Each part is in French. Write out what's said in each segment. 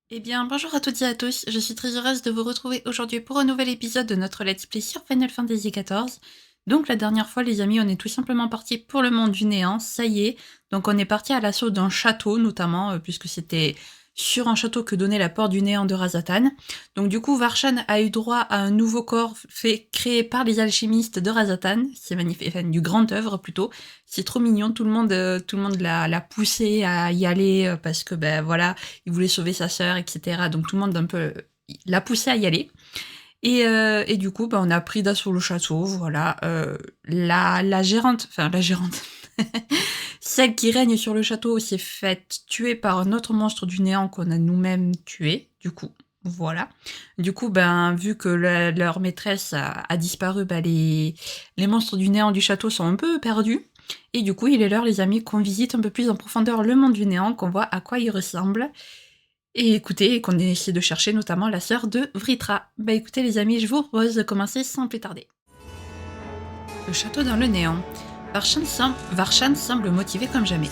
Eh bien, bonjour à toutes et à tous, je suis très heureuse de vous retrouver aujourd'hui pour un nouvel épisode de notre Let's Play sur Final Fantasy XIV. Donc la dernière fois les amis, on est tout simplement parti pour le monde du néant, ça y est. Donc on est parti à l'assaut d'un château notamment, puisque c'était sur un château que donnait la porte du néant de Razatan. Donc du coup Varshan a eu droit à un nouveau corps créé par les alchimistes de Razatan, c'est magnifique, enfin du grand œuvre plutôt. C'est trop mignon, tout le monde l'a poussé à y aller parce que ben voilà, il voulait sauver sa sœur, etc. Donc tout le monde un peu l'a poussé à y aller. Et du coup, bah, on a pris d'assaut le château, voilà. La gérante, enfin la gérante, celle qui règne sur le château s'est faite tuer par un autre monstre du néant qu'on a nous-mêmes tué, du coup. Voilà. Du coup, ben, vu que leur maîtresse a disparu, ben, les monstres du néant du château sont un peu perdus. Et du coup, il est l'heure, les amis, qu'on visite un peu plus en profondeur le monde du néant, qu'on voit à quoi il ressemble. Et écoutez, qu'on essaie de chercher notamment la sœur de Vritra. Bah écoutez les amis, je vous propose de commencer sans plus tarder. Le château dans le néant. Varshan semble motivé comme jamais.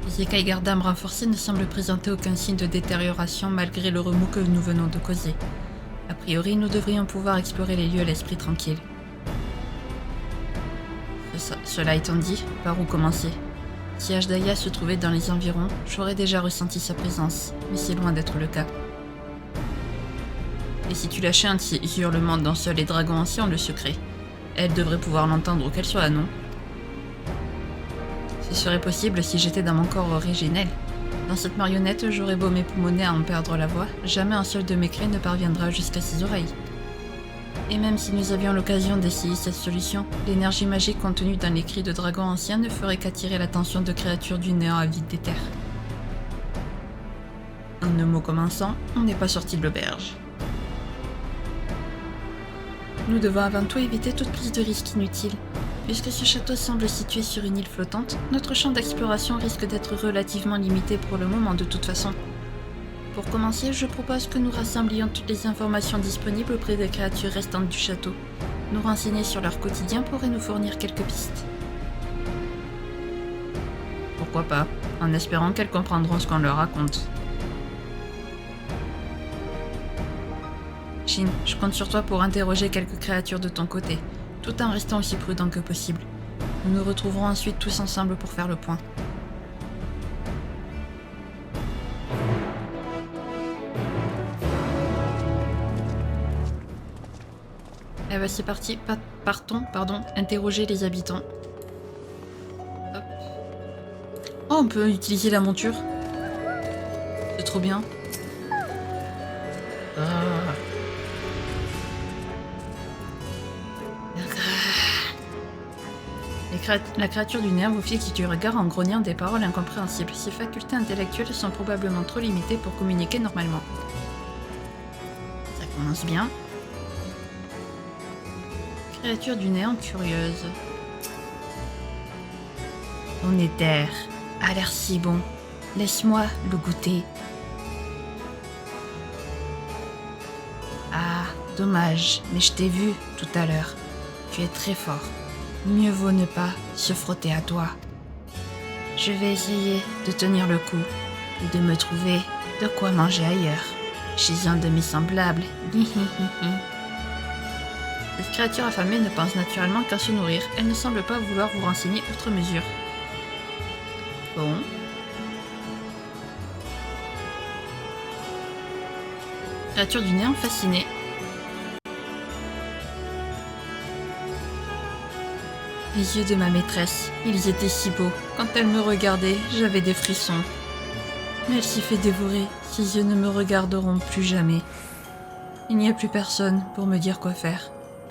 Les écailles gardames renforcées ne semblent présenter aucun signe de détérioration malgré le remous que nous venons de causer. A priori, nous devrions pouvoir explorer les lieux à l'esprit tranquille. Cela étant dit, par où commencer? Si Ashdaya se trouvait dans les environs, j'aurais déjà ressenti sa présence, mais c'est loin d'être le cas. Et si tu lâchais un de ces hurlements dans Seul et Dragon ancien, le secret, elle devrait pouvoir l'entendre, qu'elle soit non. Ce serait possible si j'étais dans mon corps originel. Dans cette marionnette, j'aurais beau m'époumoner à en perdre la voix, jamais un seul de mes cris ne parviendra jusqu'à ses oreilles. Et même si nous avions l'occasion d'essayer cette solution, l'énergie magique contenue dans les cris de dragon ancien ne ferait qu'attirer l'attention de créatures du néant avides des terres. En un mot commençant, on n'est pas sorti de l'auberge. Nous devons avant tout éviter toute prise de risque inutile. Puisque ce château semble situé sur une île flottante, notre champ d'exploration risque d'être relativement limité pour le moment de toute façon. Pour commencer, je propose que nous rassemblions toutes les informations disponibles auprès des créatures restantes du château. Nous renseigner sur leur quotidien pourrait nous fournir quelques pistes. Pourquoi pas, en espérant qu'elles comprendront ce qu'on leur raconte. Shin, je compte sur toi pour interroger quelques créatures de ton côté, tout en restant aussi prudent que possible. Nous nous retrouverons ensuite tous ensemble pour faire le point. Eh ben c'est parti, partons, interroger les habitants. Hop. Oh, on peut utiliser la monture. C'est trop bien. Ah. La créature du néant vous fixe du regard en grognant des paroles incompréhensibles. Ses facultés intellectuelles sont probablement trop limitées pour communiquer normalement. Ça commence bien. Créature du néant curieuse. Ton éther a l'air si bon. Laisse-moi le goûter. Ah, dommage, mais je t'ai vu tout à l'heure. Tu es très fort. Mieux vaut ne pas se frotter à toi. Je vais essayer de tenir le coup et de me trouver de quoi manger ailleurs, chez un de mes semblables. Cette créature affamée ne pense naturellement qu'à se nourrir. Elle ne semble pas vouloir vous renseigner outre mesure. Bon. Créature du néant fascinée. Les yeux de ma maîtresse, ils étaient si beaux. Quand elle me regardait, j'avais des frissons. Mais elle s'y fait dévorer. Ses yeux ne me regarderont plus jamais. Il n'y a plus personne pour me dire quoi faire.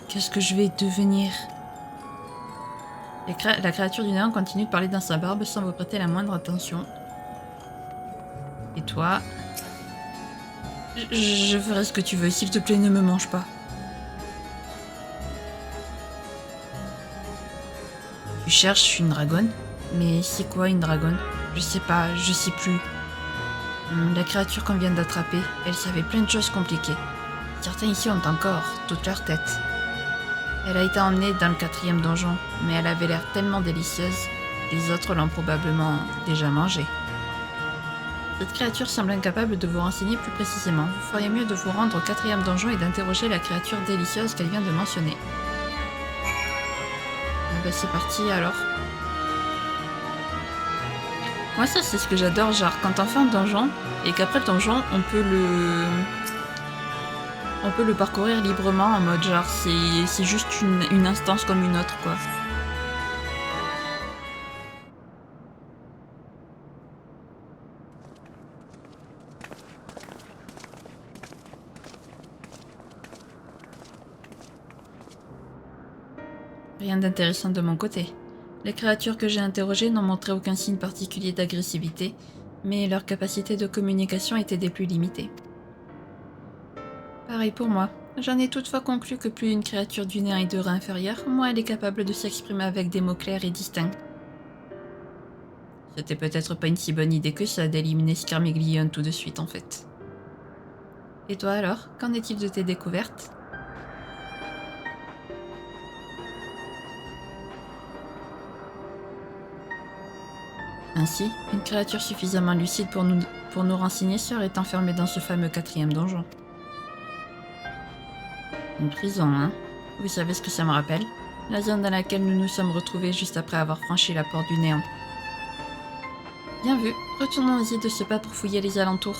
Qu'est-ce que je vais devenir? La créature du néant continue de parler dans sa barbe sans vous prêter la moindre attention. Et toi? Je ferai ce que tu veux, s'il te plaît, ne me mange pas. Tu cherches une dragonne? Mais c'est quoi une dragonne? Je sais pas, je sais plus. La créature qu'on vient d'attraper, elle savait plein de choses compliquées. Certains ici ont encore toute leur tête. Elle a été emmenée dans le 4e donjon, mais elle avait l'air tellement délicieuse, les autres l'ont probablement déjà mangée. Cette créature semble incapable de vous renseigner plus précisément. Vous feriez mieux de vous rendre au 4e donjon et d'interroger la créature délicieuse qu'elle vient de mentionner. Ah bah c'est parti alors. Moi ça c'est ce que j'adore, genre quand on fait un donjon et qu'après le donjon on peut le parcourir librement en mode genre c'est juste une instance comme une autre quoi. Rien d'intéressant de mon côté. Les créatures que j'ai interrogées n'ont montré aucun signe particulier d'agressivité, mais leur capacité de communication était des plus limitées. Pareil pour moi. J'en ai toutefois conclu que plus une créature du néant est de rein inférieur, moins elle est capable de s'exprimer avec des mots clairs et distincts. C'était peut-être pas une si bonne idée que ça d'éliminer Scarmiglione tout de suite en fait. Et toi alors, qu'en est-il de tes découvertes ? Ainsi, une créature suffisamment lucide pour nous renseigner serait enfermée dans ce fameux 4e donjon. Une prison, hein ? Vous savez ce que ça me rappelle ? La zone dans laquelle nous nous sommes retrouvés juste après avoir franchi la porte du néant. Bien vu, retournons-y de ce pas pour fouiller les alentours.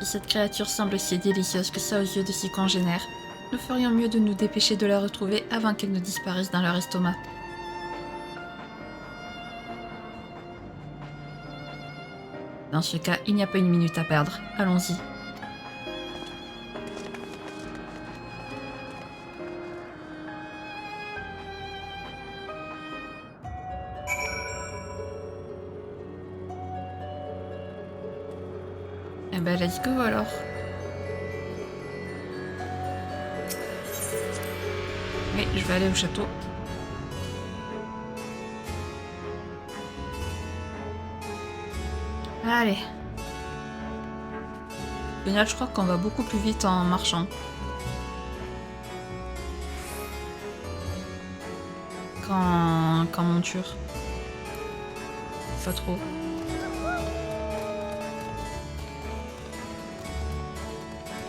Si cette créature semble si délicieuse que ça aux yeux de ses congénères, nous ferions mieux de nous dépêcher de la retrouver avant qu'elle ne disparaisse dans leur estomac. Dans ce cas, il n'y a pas une minute à perdre. Allons-y. Eh ben, let's go alors. Oui, je vais aller au château. Allez. Au final, je crois qu'on va beaucoup plus vite en marchant. Qu'en monture. Pas trop.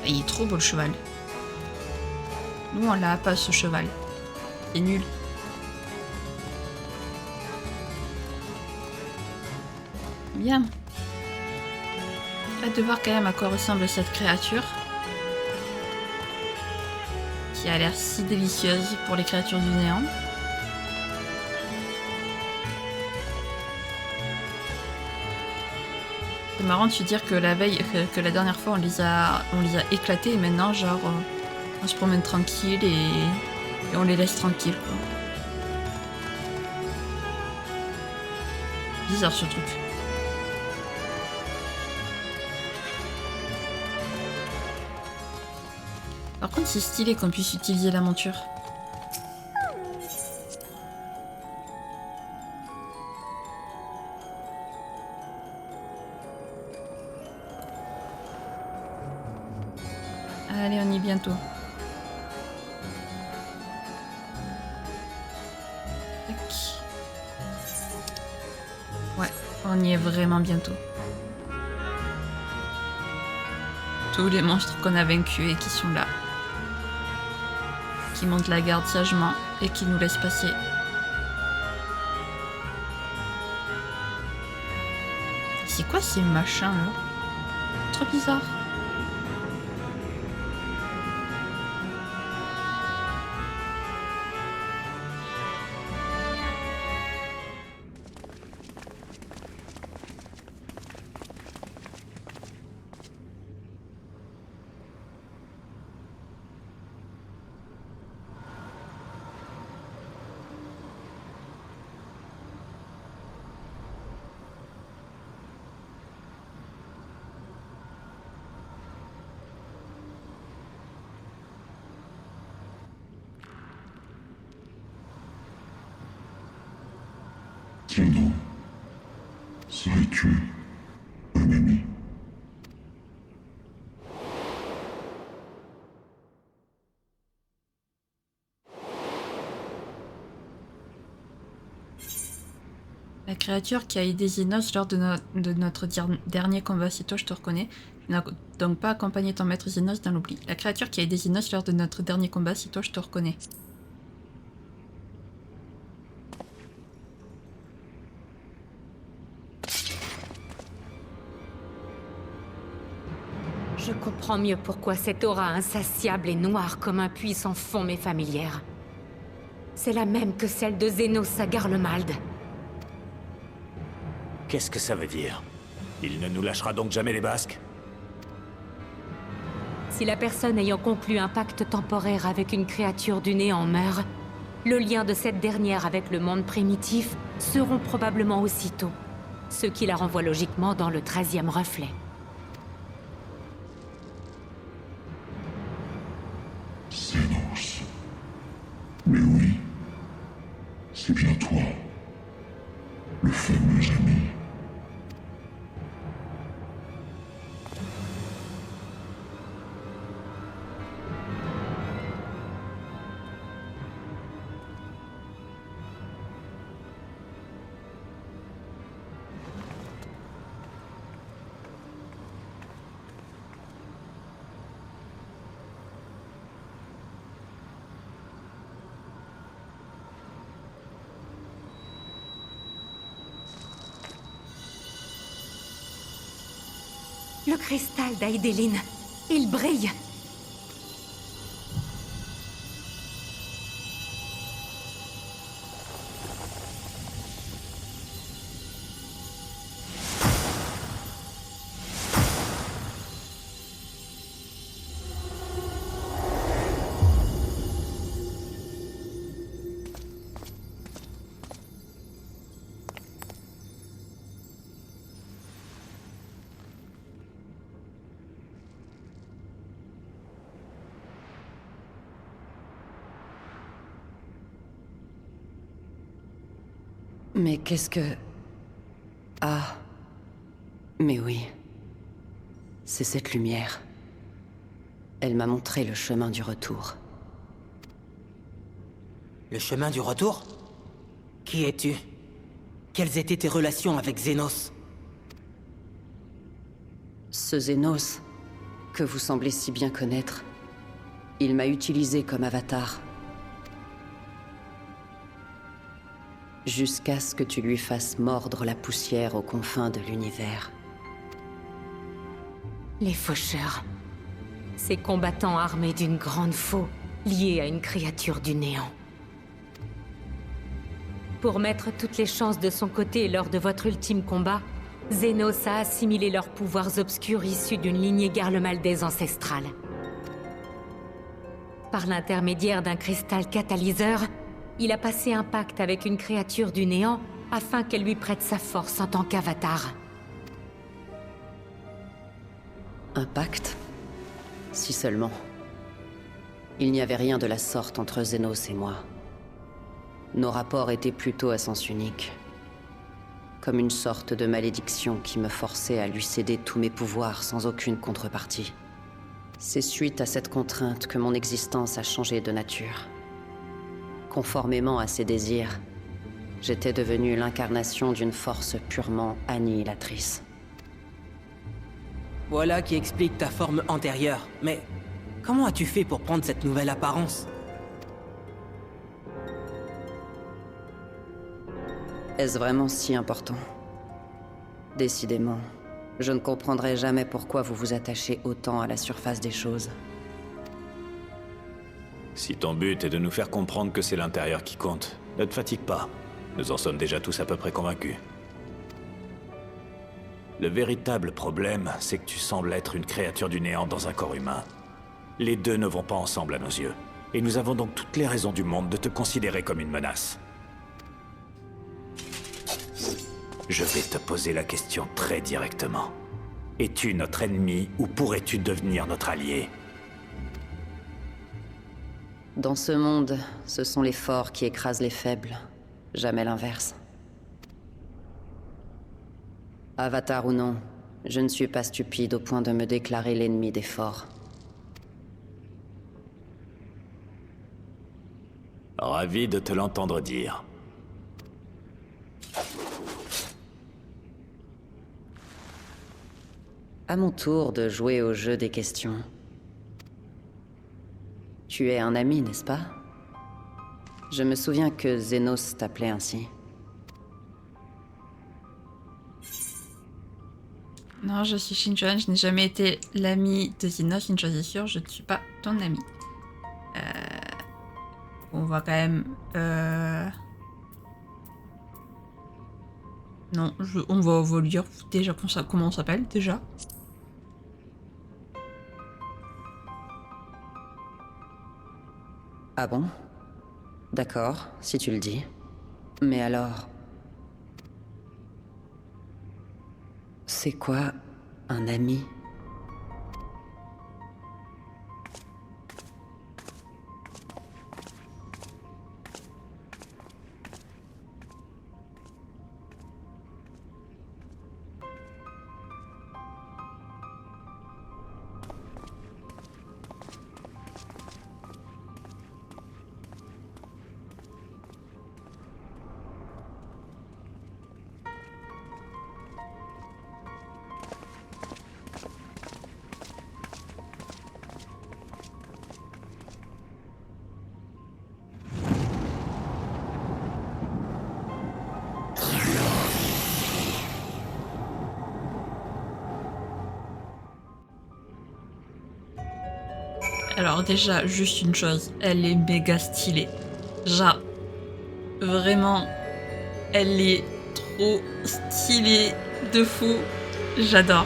Il est trop beau le cheval. Nous, on l'a pas ce cheval. C'est nul. Bien. Hâte de voir quand même à quoi ressemble cette créature. Qui a l'air si délicieuse pour les créatures du néant. C'est marrant de se dire que que la dernière fois on les a éclatés et maintenant genre on se promène tranquille et on les laisse tranquilles quoi. Bizarre ce truc. Par contre c'est stylé qu'on puisse utiliser la monture. Allez, on y est bientôt. Tac. Ouais, on y est vraiment bientôt. Tous les monstres qu'on a vaincus et qui sont là. Qui montent la garde sagement et qui nous laissent passer. C'est quoi ces machins là? Trop bizarre. Son nom serais-tu un ami? La créature qui a aidé Xenos lors de notre dernier combat, Sito, je te reconnais. Tu n'as donc pas accompagné ton maître Xenos dans l'oubli. La créature qui a aidé Xenos lors de notre dernier combat, Sito, je te reconnais. Je comprends mieux pourquoi cette aura insatiable et noire comme un puits sans fond m'est familière. C'est la même que celle de Xenos à Garlemald. Qu'est-ce que ça veut dire? Il ne nous lâchera donc jamais les Basques? Si la personne ayant conclu un pacte temporaire avec une créature du néant meurt, le lien de cette dernière avec le monde primitif se rompt probablement aussitôt, ce qui la renvoie logiquement dans le 13e reflet. Xenos. Mais oui, c'est bien toi, le fameux ami. Le cristal d'Aidéline, il brille. Mais qu'est-ce que... Ah... Mais oui. C'est cette lumière. Elle m'a montré le chemin du retour. Le chemin du retour? Qui es-tu? Quelles étaient tes relations avec Xenos? Ce Xenos, que vous semblez si bien connaître, il m'a utilisé comme avatar. Jusqu'à ce que tu lui fasses mordre la poussière aux confins de l'univers. Les faucheurs. Ces combattants armés d'une grande faux, liés à une créature du néant. Pour mettre toutes les chances de son côté lors de votre ultime combat, Xenos a assimilé leurs pouvoirs obscurs issus d'une lignée garlemaldaise ancestrale. Par l'intermédiaire d'un cristal catalyseur, il a passé un pacte avec une créature du néant afin qu'elle lui prête sa force en tant qu'avatar. Un pacte? Si seulement. Il n'y avait rien de la sorte entre Xenos et moi. Nos rapports étaient plutôt à sens unique. Comme une sorte de malédiction qui me forçait à lui céder tous mes pouvoirs sans aucune contrepartie. C'est suite à cette contrainte que mon existence a changé de nature. Conformément à ses désirs, j'étais devenu l'incarnation d'une force purement annihilatrice. Voilà qui explique ta forme antérieure. Mais comment as-tu fait pour prendre cette nouvelle apparence? Est-ce vraiment si important? Décidément, je ne comprendrai jamais pourquoi vous vous attachez autant à la surface des choses. Si ton but est de nous faire comprendre que c'est l'intérieur qui compte, ne te fatigue pas. Nous en sommes déjà tous à peu près convaincus. Le véritable problème, c'est que tu sembles être une créature du néant dans un corps humain. Les deux ne vont pas ensemble à nos yeux. Et nous avons donc toutes les raisons du monde de te considérer comme une menace. Je vais te poser la question très directement. Es-tu notre ennemi ou pourrais-tu devenir notre allié ? Dans ce monde, ce sont les forts qui écrasent les faibles, jamais l'inverse. Avatar ou non, je ne suis pas stupide au point de me déclarer l'ennemi des forts. Ravi de te l'entendre dire. À mon tour de jouer au jeu des questions. Tu es un ami, n'est-ce pas? Je me souviens que Zenos t'appelait ainsi. Non, je suis Shinjuan, je n'ai jamais été l'ami de Zenos, une chose est sûre, je ne suis pas ton ami. On va quand même... Non, on va lui dire déjà comment on s'appelle, déjà. Ah bon? D'accord, si tu le dis. Mais alors... C'est quoi un ami? Alors déjà, juste une chose, elle est méga stylée. Genre, vraiment, elle est trop stylée de fou. J'adore.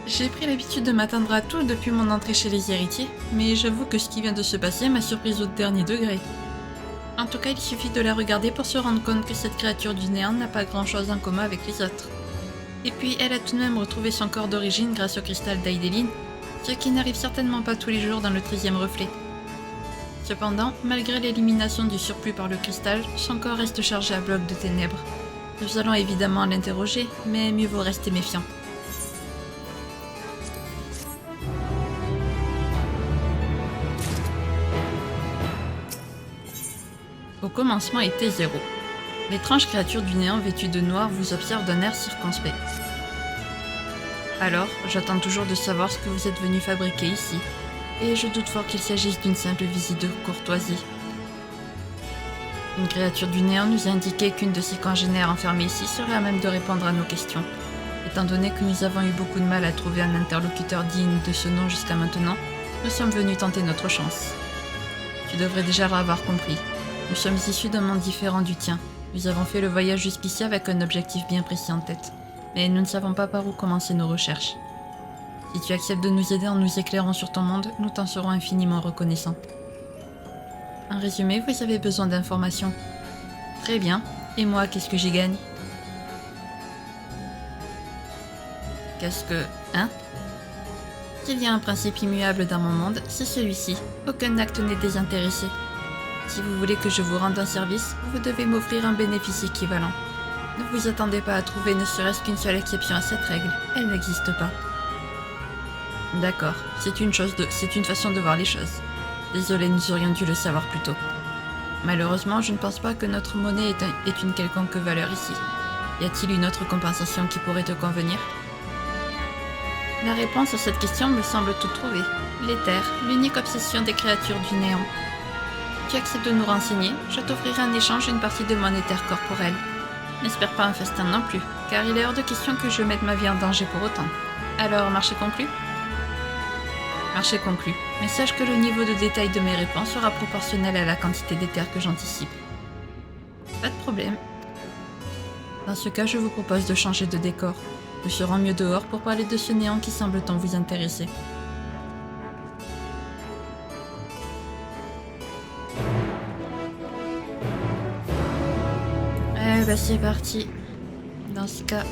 J'ai pris l'habitude de m'attendre à tout depuis mon entrée chez les héritiers, mais j'avoue que ce qui vient de se passer m'a surprise au dernier degré. En tout cas, il suffit de la regarder pour se rendre compte que cette créature du néant n'a pas grand-chose en commun avec les autres. Et puis, elle a tout de même retrouvé son corps d'origine grâce au cristal d'Aidelin, ce qui n'arrive certainement pas tous les jours dans le 13e reflet. Cependant, malgré l'élimination du surplus par le cristal, son corps reste chargé à bloc de ténèbres. Nous allons évidemment l'interroger, mais mieux vaut rester méfiant. Au commencement était zéro. L'étrange créature du néant vêtue de noir vous observe d'un air circonspect. Alors, j'attends toujours de savoir ce que vous êtes venu fabriquer ici, et je doute fort qu'il s'agisse d'une simple visite de courtoisie. Une créature du néant nous a indiqué qu'une de ses congénères enfermée ici serait à même de répondre à nos questions. Étant donné que nous avons eu beaucoup de mal à trouver un interlocuteur digne de ce nom jusqu'à maintenant, nous sommes venus tenter notre chance. Tu devrais déjà l'avoir compris. Nous sommes issus d'un monde différent du tien. Nous avons fait le voyage jusqu'ici avec un objectif bien précis en tête. Mais nous ne savons pas par où commencer nos recherches. Si tu acceptes de nous aider en nous éclairant sur ton monde, nous t'en serons infiniment reconnaissants. En résumé, vous avez besoin d'informations. Très bien. Et moi, qu'est-ce que j'y gagne? Qu'est-ce que... Hein? S'il y a un principe immuable dans mon monde, c'est celui-ci. Aucun acte n'est désintéressé. Si vous voulez que je vous rende un service, vous devez m'offrir un bénéfice équivalent. Ne vous attendez pas à trouver ne serait-ce qu'une seule exception à cette règle. Elle n'existe pas. D'accord, c'est une façon de voir les choses. Désolé, nous aurions dû le savoir plus tôt. Malheureusement, je ne pense pas que notre monnaie ait une quelconque valeur ici. Y a-t-il une autre compensation qui pourrait te convenir? La réponse à cette question me semble toute trouvée. L'éther, l'unique obsession des créatures du néant. Tu acceptes de nous renseigner, je t'offrirai en échange une partie de mon éther corporel. N'espère pas un festin non plus, car il est hors de question que je mette ma vie en danger pour autant. Alors, marché conclu? Marché conclu, mais sache que le niveau de détail de mes réponses sera proportionnel à la quantité d'éther que j'anticipe. Pas de problème. Dans ce cas, je vous propose de changer de décor. Nous serons mieux dehors pour parler de ce néant qui semble tant vous intéresser. Eh ben c'est parti. Dans ce cas,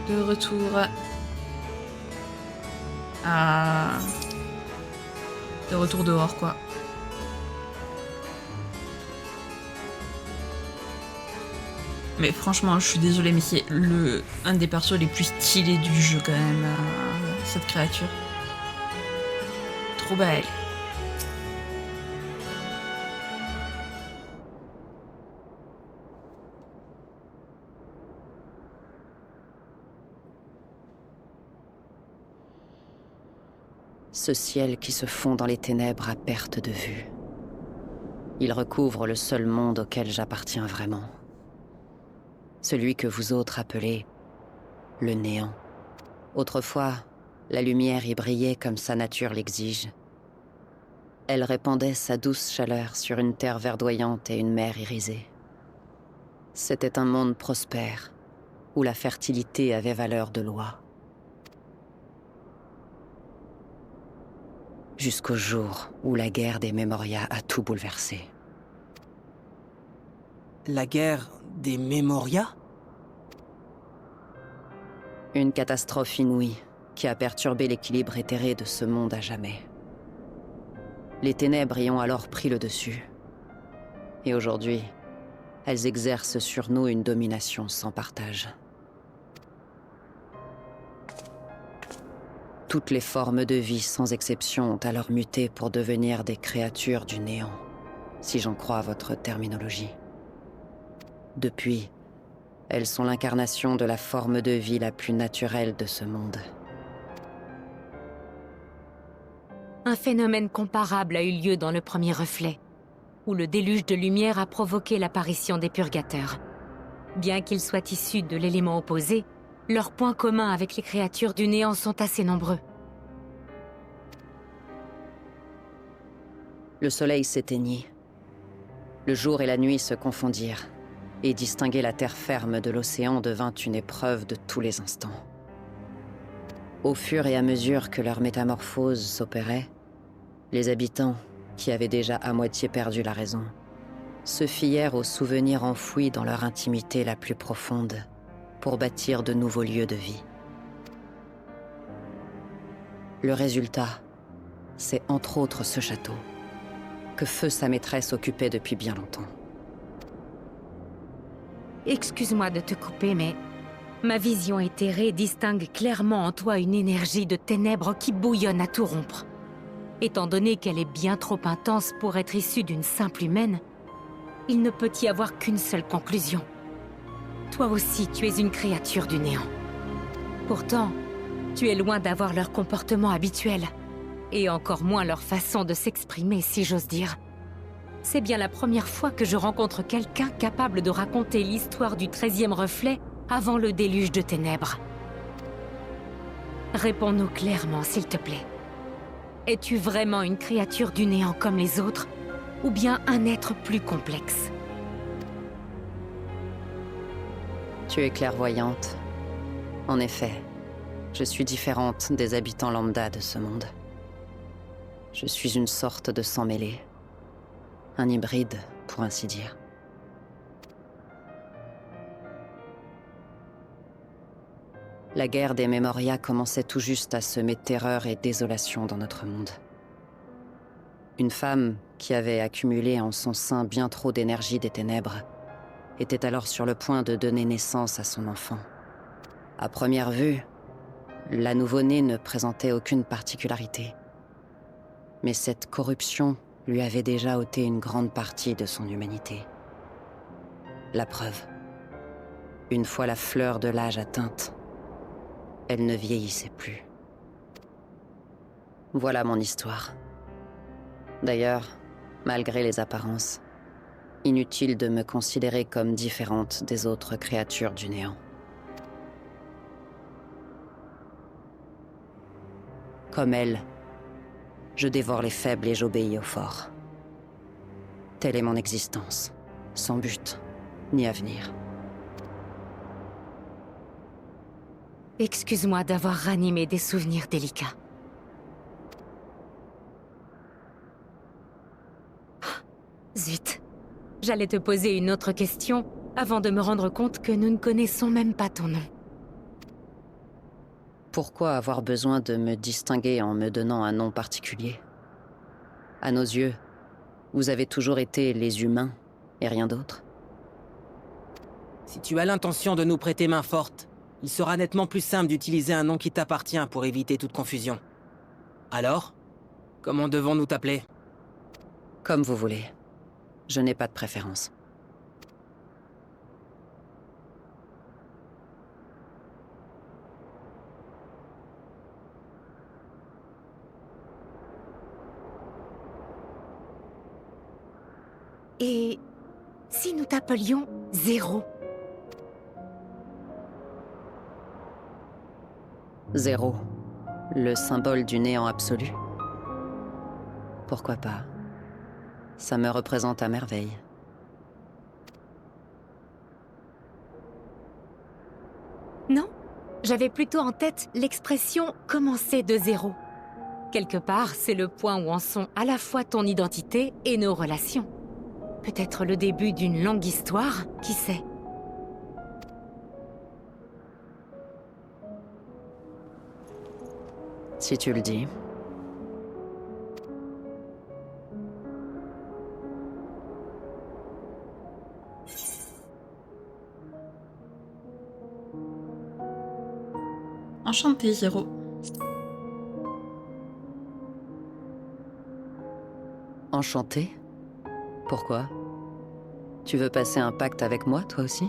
de retour à... De retour dehors, quoi. Mais franchement, je suis désolée, mais c'est un des persos les plus stylés du jeu, quand même, cette créature. Trop belle. Ce ciel qui se fond dans les ténèbres à perte de vue. Il recouvre le seul monde auquel j'appartiens vraiment. Celui que vous autres appelez le néant. Autrefois, la lumière y brillait comme sa nature l'exige. Elle répandait sa douce chaleur sur une terre verdoyante et une mer irisée. C'était un monde prospère, où la fertilité avait valeur de loi. Jusqu'au jour où la guerre des Memoria a tout bouleversé. La guerre des Memoria? Une catastrophe inouïe qui a perturbé l'équilibre éthéré de ce monde à jamais. Les ténèbres y ont alors pris le dessus. Et aujourd'hui, elles exercent sur nous une domination sans partage. Toutes les formes de vie, sans exception, ont alors muté pour devenir des créatures du néant, si j'en crois votre terminologie. Depuis, elles sont l'incarnation de la forme de vie la plus naturelle de ce monde. Un phénomène comparable a eu lieu dans le premier reflet, où le déluge de lumière a provoqué l'apparition des purgateurs. Bien qu'ils soient issus de l'élément opposé, leurs points communs avec les créatures du néant sont assez nombreux. Le soleil s'éteignit. Le jour et la nuit se confondirent, et distinguer la terre ferme de l'océan devint une épreuve de tous les instants. Au fur et à mesure que leur métamorphose s'opérait, les habitants, qui avaient déjà à moitié perdu la raison, se fièrent aux souvenirs enfouis dans leur intimité la plus profonde pour bâtir de nouveaux lieux de vie. Le résultat, c'est entre autres ce château, que Feu, sa maîtresse, occupait depuis bien longtemps. Excuse-moi de te couper, mais ma vision éthérée distingue clairement en toi une énergie de ténèbres qui bouillonne à tout rompre. Étant donné qu'elle est bien trop intense pour être issue d'une simple humaine, il ne peut y avoir qu'une seule conclusion. Toi aussi, tu es une créature du néant. Pourtant, tu es loin d'avoir leur comportement habituel, et encore moins leur façon de s'exprimer, si j'ose dire. C'est bien la première fois que je rencontre quelqu'un capable de raconter l'histoire du 13e reflet avant le déluge de ténèbres. Réponds-nous clairement, s'il te plaît. Es-tu vraiment une créature du néant comme les autres, ou bien un être plus complexe? Tu es clairvoyante. En effet, je suis différente des habitants lambda de ce monde. Je suis une sorte de sang mêlé. Un hybride, pour ainsi dire. La guerre des Memoria commençait tout juste à semer terreur et désolation dans notre monde. Une femme qui avait accumulé en son sein bien trop d'énergie des ténèbres était alors sur le point de donner naissance à son enfant. À première vue, la nouveau-née ne présentait aucune particularité. Mais cette corruption lui avait déjà ôté une grande partie de son humanité. La preuve. Une fois la fleur de l'âge atteinte, elle ne vieillissait plus. Voilà mon histoire. D'ailleurs, malgré les apparences, inutile de me considérer comme différente des autres créatures du néant. Comme elle, je dévore les faibles et j'obéis aux forts. Telle est mon existence, sans but, ni avenir. Excuse-moi d'avoir ranimé des souvenirs délicats. Zut. J'allais te poser une autre question avant de me rendre compte que nous ne connaissons même pas ton nom. Pourquoi avoir besoin de me distinguer en me donnant un nom particulier? À nos yeux, vous avez toujours été les humains et rien d'autre. Si tu as l'intention de nous prêter main forte, il sera nettement plus simple d'utiliser un nom qui t'appartient pour éviter toute confusion. Alors, comment devons-nous t'appeler? Comme vous voulez. Je n'ai pas de préférence. Et si nous t'appelions Zéro? Zéro. Le symbole du néant absolu. Pourquoi pas? Ça me représente à merveille. Non? J'avais plutôt en tête l'expression « commencer de zéro ». Quelque part, c'est le point où en sont à la fois ton identité et nos relations. Peut-être le début d'une longue histoire, qui sait? Si tu le dis. Enchanté, Zéro. Enchanté? Pourquoi? Tu veux passer un pacte avec moi, toi aussi?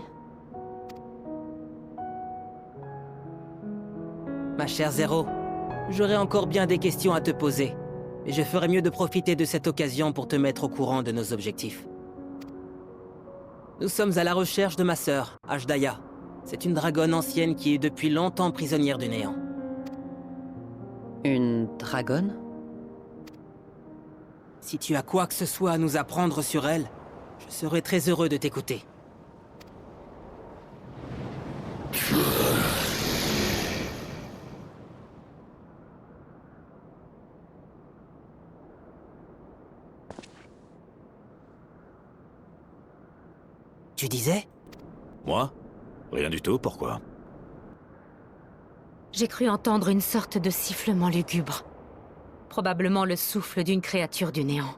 Ma chère Zéro, j'aurais encore bien des questions à te poser. Et je ferais mieux de profiter de cette occasion pour te mettre au courant de nos objectifs. Nous sommes à la recherche de ma sœur, Ashdaya. C'est une dragonne ancienne qui est depuis longtemps prisonnière du néant. Une dragonne? Si tu as quoi que ce soit à nous apprendre sur elle, je serais très heureux de t'écouter. Tu disais? Moi? Rien du tout, pourquoi? J'ai cru entendre une sorte de sifflement lugubre. Probablement le souffle d'une créature du néant.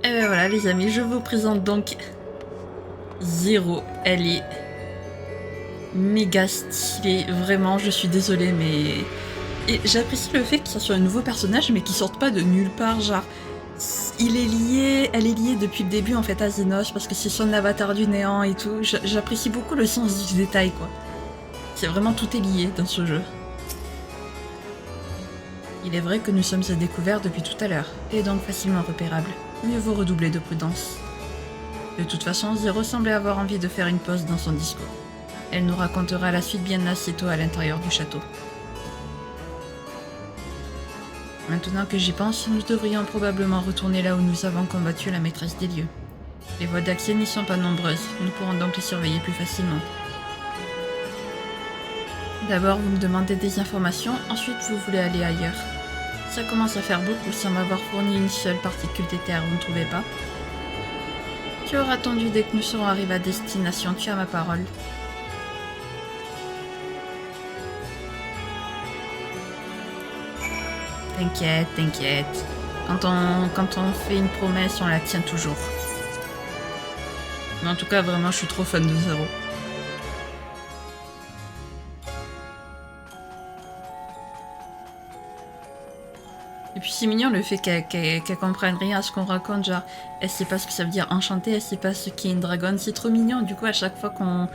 Et ben voilà les amis, je vous présente donc Zéro. Elle est méga stylée, vraiment, je suis désolée mais... Et j'apprécie le fait que ce soit un nouveau personnage mais qui sorte pas de nulle part, genre... elle est liée depuis le début en fait à Zenos parce que c'est son avatar du néant et tout. J'apprécie beaucoup le sens du détail quoi. C'est vraiment tout est lié dans ce jeu. Il est vrai que nous sommes à découvert depuis tout à l'heure, et donc facilement repérables. Mieux vaut redoubler de prudence. De toute façon, Zéro semblait avoir envie de faire une pause dans son discours. Elle nous racontera la suite bien assez tôt à l'intérieur du château. Maintenant que j'y pense, nous devrions probablement retourner là où nous avons combattu la maîtresse des lieux. Les voies d'accès n'y sont pas nombreuses, nous pourrons donc les surveiller plus facilement. D'abord, vous me demandez des informations, ensuite vous voulez aller ailleurs. Ça commence à faire beaucoup sans m'avoir fourni une seule particule d'éther, vous ne trouvez pas? Tu auras attendu dès que nous serons arrivés à destination, tu as ma parole. T'inquiète, t'inquiète. Quand on fait une promesse, on la tient toujours. Mais en tout cas, vraiment, je suis trop fan de Zéro. Et puis c'est mignon le fait qu'elle comprenne rien à ce qu'on raconte, genre elle sait pas ce que ça veut dire enchanté, elle sait pas ce qu'est une dragonne, c'est trop mignon, du coup à chaque fois qu'on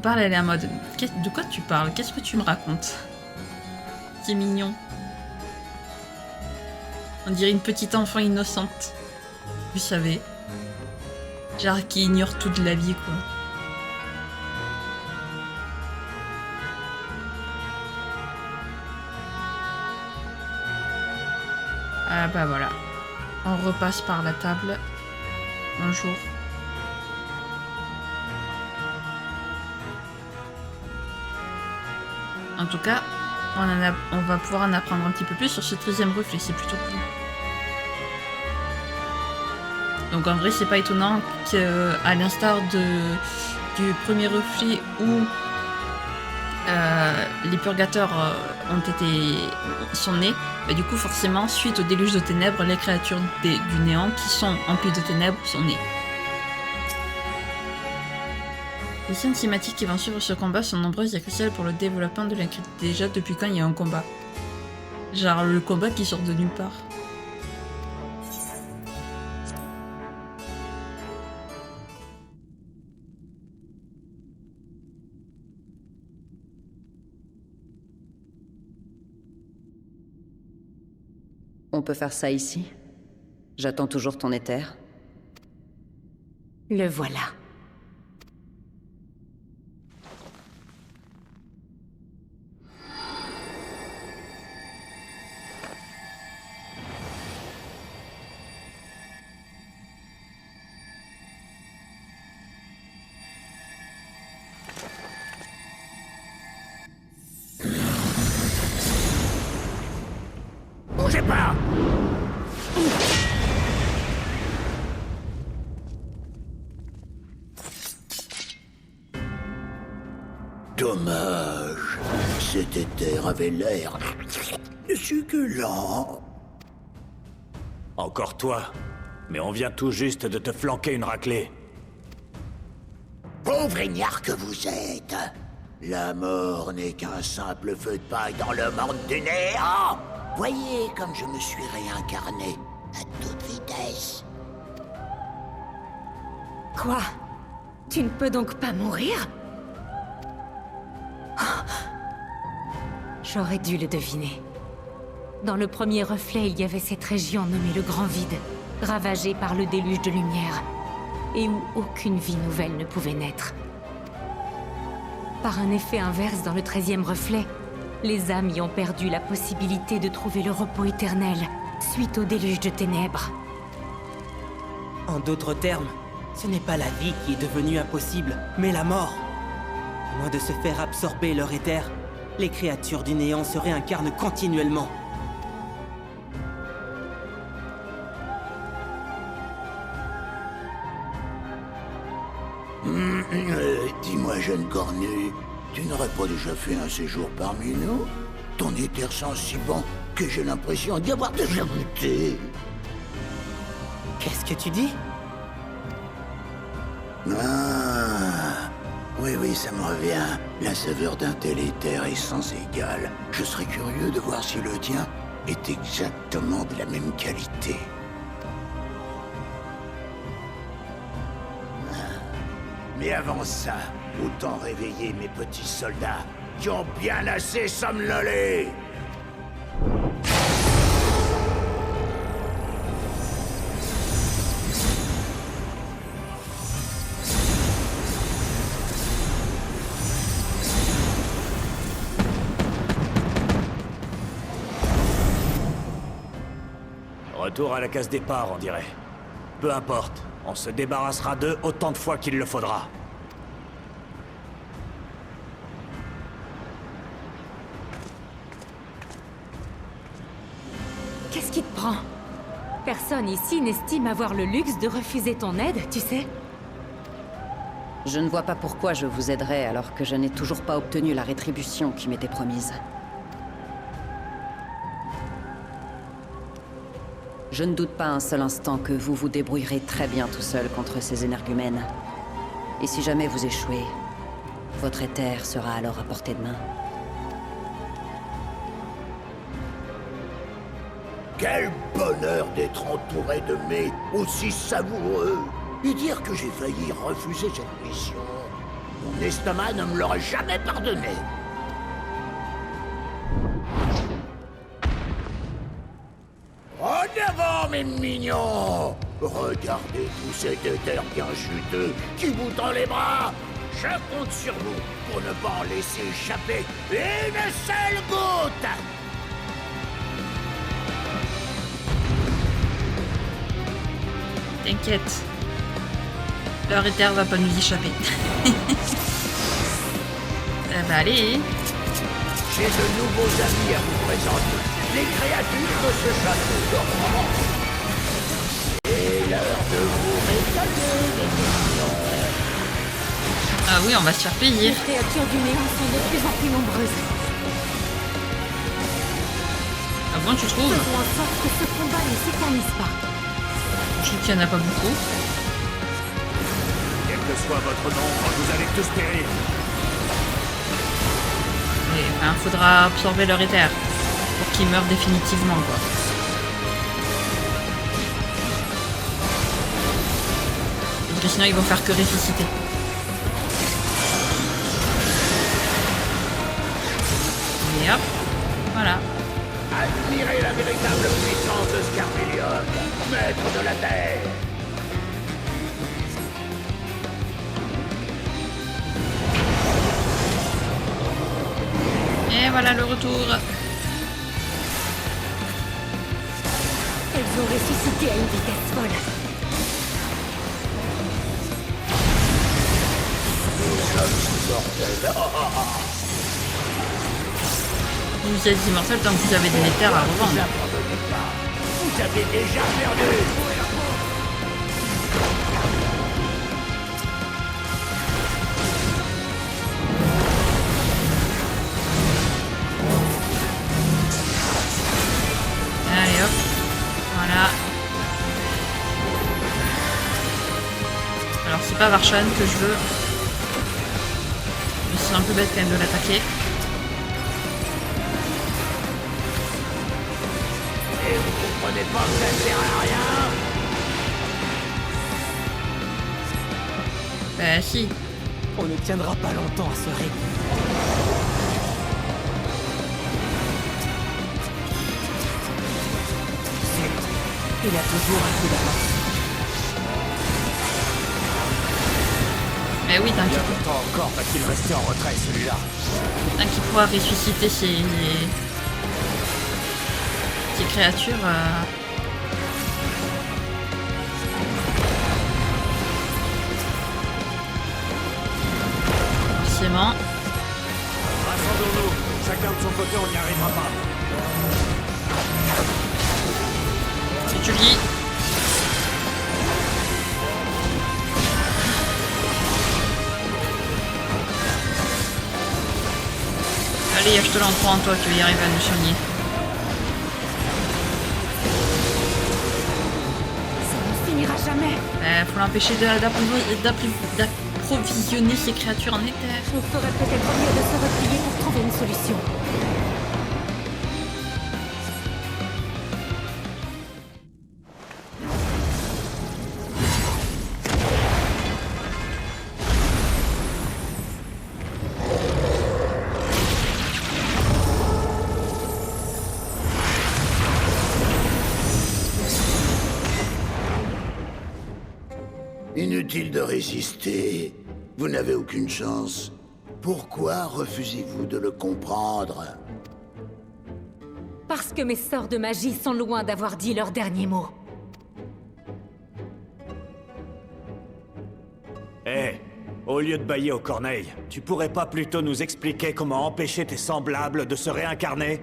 parle elle est en mode de quoi tu parles, qu'est-ce que tu me racontes? C'est mignon. On dirait une petite enfant innocente, vous savez, genre qui ignore toute la vie quoi. Ah bah voilà, on repasse par la table. Bonjour. En tout cas, on va pouvoir en apprendre un petit peu plus sur ce 13e reflet, c'est plutôt cool. Donc en vrai, c'est pas étonnant qu'à l'instar du premier reflet où les purgateurs sont nés, bah, du coup forcément suite au déluge de ténèbres, les créatures du néant qui sont emplies de ténèbres sont nées. Les scènes cinématiques qui vont suivre ce combat sont nombreuses et cruciales pour le développement de l'intrigue. Déjà depuis quand il y a un combat? Genre le combat qui sort de nulle part. On peut faire ça ici? J'attends toujours ton éther. Le voilà. Bougez pas! Dommage. Cet éther avait l'air succulent. Encore toi? Mais on vient tout juste de te flanquer une raclée. Pauvre ignare que vous êtes. La mort n'est qu'un simple feu de paille dans le monde du néant. Voyez comme je me suis réincarné à toute vitesse. Quoi? Tu ne peux donc pas mourir? J'aurais dû le deviner. Dans le premier reflet, il y avait cette région nommée le Grand Vide, ravagée par le déluge de lumière, et où aucune vie nouvelle ne pouvait naître. Par un effet inverse dans le 13e reflet, les âmes y ont perdu la possibilité de trouver le repos éternel, suite au déluge de ténèbres. En d'autres termes, ce n'est pas la vie qui est devenue impossible, mais la mort. À moins de se faire absorber leur éther, les créatures du néant se réincarnent continuellement. Dis-moi, jeune cornu, tu n'aurais pas déjà fait un séjour parmi nous? Ton éther sent si bon que j'ai l'impression d'y avoir déjà goûté. Qu'est-ce que tu dis? Ah, oui, ça me revient. La saveur d'un tel éther est sans égal. Je serais curieux de voir si le tien est exactement de la même qualité. Mais avant ça, autant réveiller mes petits soldats qui ont bien assez somnolé. Retour à la case départ, on dirait. Peu importe, on se débarrassera d'eux autant de fois qu'il le faudra. Qu'est-ce qui te prend? Personne ici n'estime avoir le luxe de refuser ton aide, tu sais? Je ne vois pas pourquoi je vous aiderais alors que je n'ai toujours pas obtenu la rétribution qui m'était promise. Je ne doute pas un seul instant que vous vous débrouillerez très bien tout seul contre ces énergumènes. Et si jamais vous échouez, votre éther sera alors à portée de main. Quel bonheur d'être entouré de mets aussi savoureux. Et dire que j'ai failli refuser cette mission. Mon estomac ne me l'aurait jamais pardonné. En avant, mes mignons! Regardez tout cet éther bien juteux qui vous tend les bras. Je compte sur vous pour ne pas en laisser échapper une seule goutte. T'inquiète. Leur éther va pas nous échapper. Allez. J'ai de nouveaux amis à vous présenter. Les créatures de ce château dormant. C'est l'heure de vous régaler, les mignons. Ah oui, on va se faire plaisir. Les créatures du néant sont de plus en plus nombreuses. Ah bon, tu trouves? Faisons en sorte que ce combat ne s'éternise pas. Je sais qu'il n'y en a pas beaucoup. Quel que soit votre nombre, vous allez tous périr. Mais enfin, faudra absorber leur éther pour qu'ils meurent définitivement, quoi. Parce que sinon, ils vont faire que ressusciter. Et hop, voilà. Admirez la véritable puissance de Scarmillion, maître de la Terre. Et voilà le retour. Elles ont ressuscité à une vitesse folle. Vous êtes immortel tant que vous avez des terres à revendre. Vous avez déjà perdu. Allez hop. Voilà. Alors c'est pas Varshan que je veux. Mais c'est un peu bête quand même de l'attaquer. Et vous comprenez pas que ça sert à rien? Bah si. On ne tiendra pas longtemps à ce rythme. Il a toujours un coup d'avance. Mais oui, Il y a t'inquiète. longtemps encore va-t-il rester en retrait, celui-là? Qui pourra ressusciter ces créatures. Forcément. Rassemblons-nous. Chacun de son côté, on n'y arrivera pas. Si tu lis. Allez, je te l'envoie en toi, tu vas y arriver à nous soigner. Ça ne finira jamais. Faut l'empêcher d'approvisionner ces créatures en éther. On ferait peut-être mieux de se replier pour trouver une solution. Inutile de résister. Vous n'avez aucune chance. Pourquoi refusez-vous de le comprendre? Parce que mes sorts de magie sont loin d'avoir dit leur dernier mot. Hé, au lieu de bâiller aux corneilles, tu pourrais pas plutôt nous expliquer comment empêcher tes semblables de se réincarner?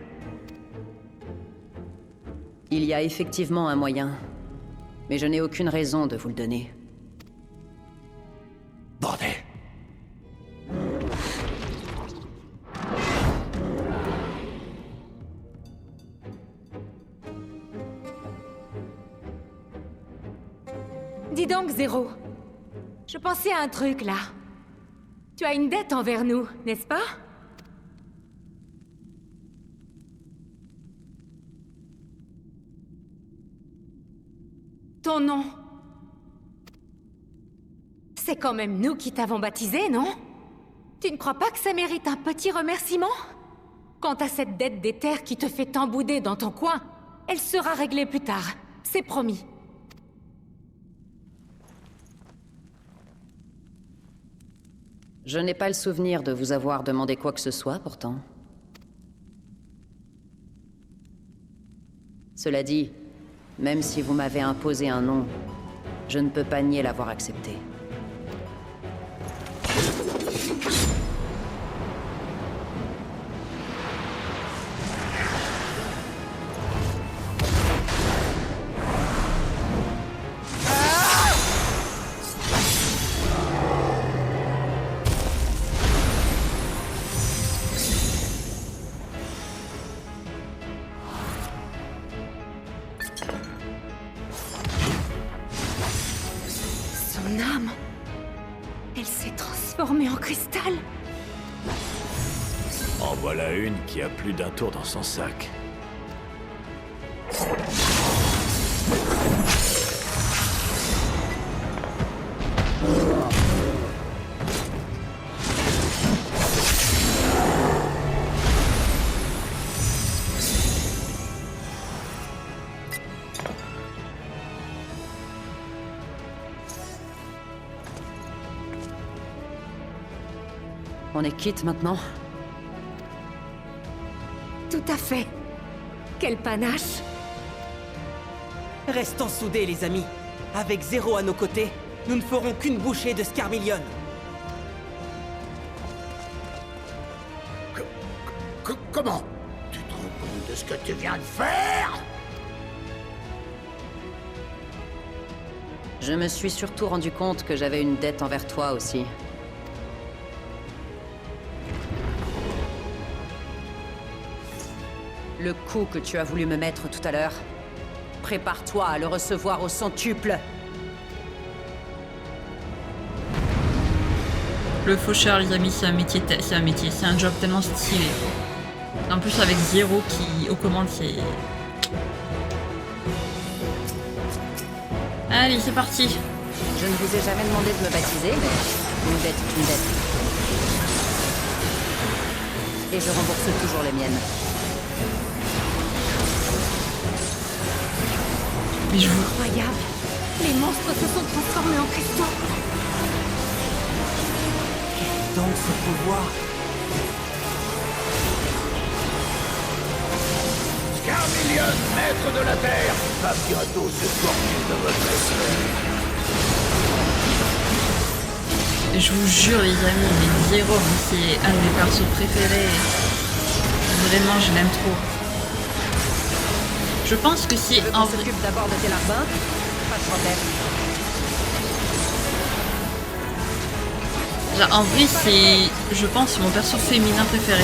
Il y a effectivement un moyen, mais je n'ai aucune raison de vous le donner. Bordel! Dis donc, Zéro. Je pensais à un truc, là. Tu as une dette envers nous, n'est-ce pas? Ton nom. C'est quand même nous qui t'avons baptisé, non? Tu ne crois pas que ça mérite un petit remerciement? Quant à cette dette des terres qui te fait t'embouder dans ton coin, elle sera réglée plus tard. C'est promis. Je n'ai pas le souvenir de vous avoir demandé quoi que ce soit, pourtant. Cela dit, même si vous m'avez imposé un nom, je ne peux pas nier l'avoir accepté. Son âme... Elle s'est transformée en cristal. En voilà une qui a plus d'un tour dans son sac. On est quitte maintenant? Tout à fait. Quel panache. Restons soudés, les amis. Avec Zéro à nos côtés, nous ne ferons qu'une bouchée de Scarmillion. Comment? Tu te rends compte de ce que tu viens de faire? Je me suis surtout rendu compte que j'avais une dette envers toi aussi. Le coup que tu as voulu me mettre tout à l'heure, prépare-toi à le recevoir au centuple. Le faucheur, les amis, c'est un métier, c'est un job tellement stylé. En plus, avec Zéro qui aux commandes, c'est... Allez, c'est parti. Je ne vous ai jamais demandé de me baptiser, mais une dette est une dette. Et je rembourse toujours les miennes. Mais je vous... Incroyable. Les monstres se sont transformés en cristaux. Donc ce pouvoir... Scarmillion, maître de la Terre, va bientôt se former de votre esprit. Je vous jure, les amis, mais Zéro, c'est un de mes persos préférés. Vraiment, je l'aime trop. Je pense que si On en vrai... s'occupe d'abord de tes larbins? Pas de problème. Genre, en vrai, c'est, je pense, mon perso féminin préféré.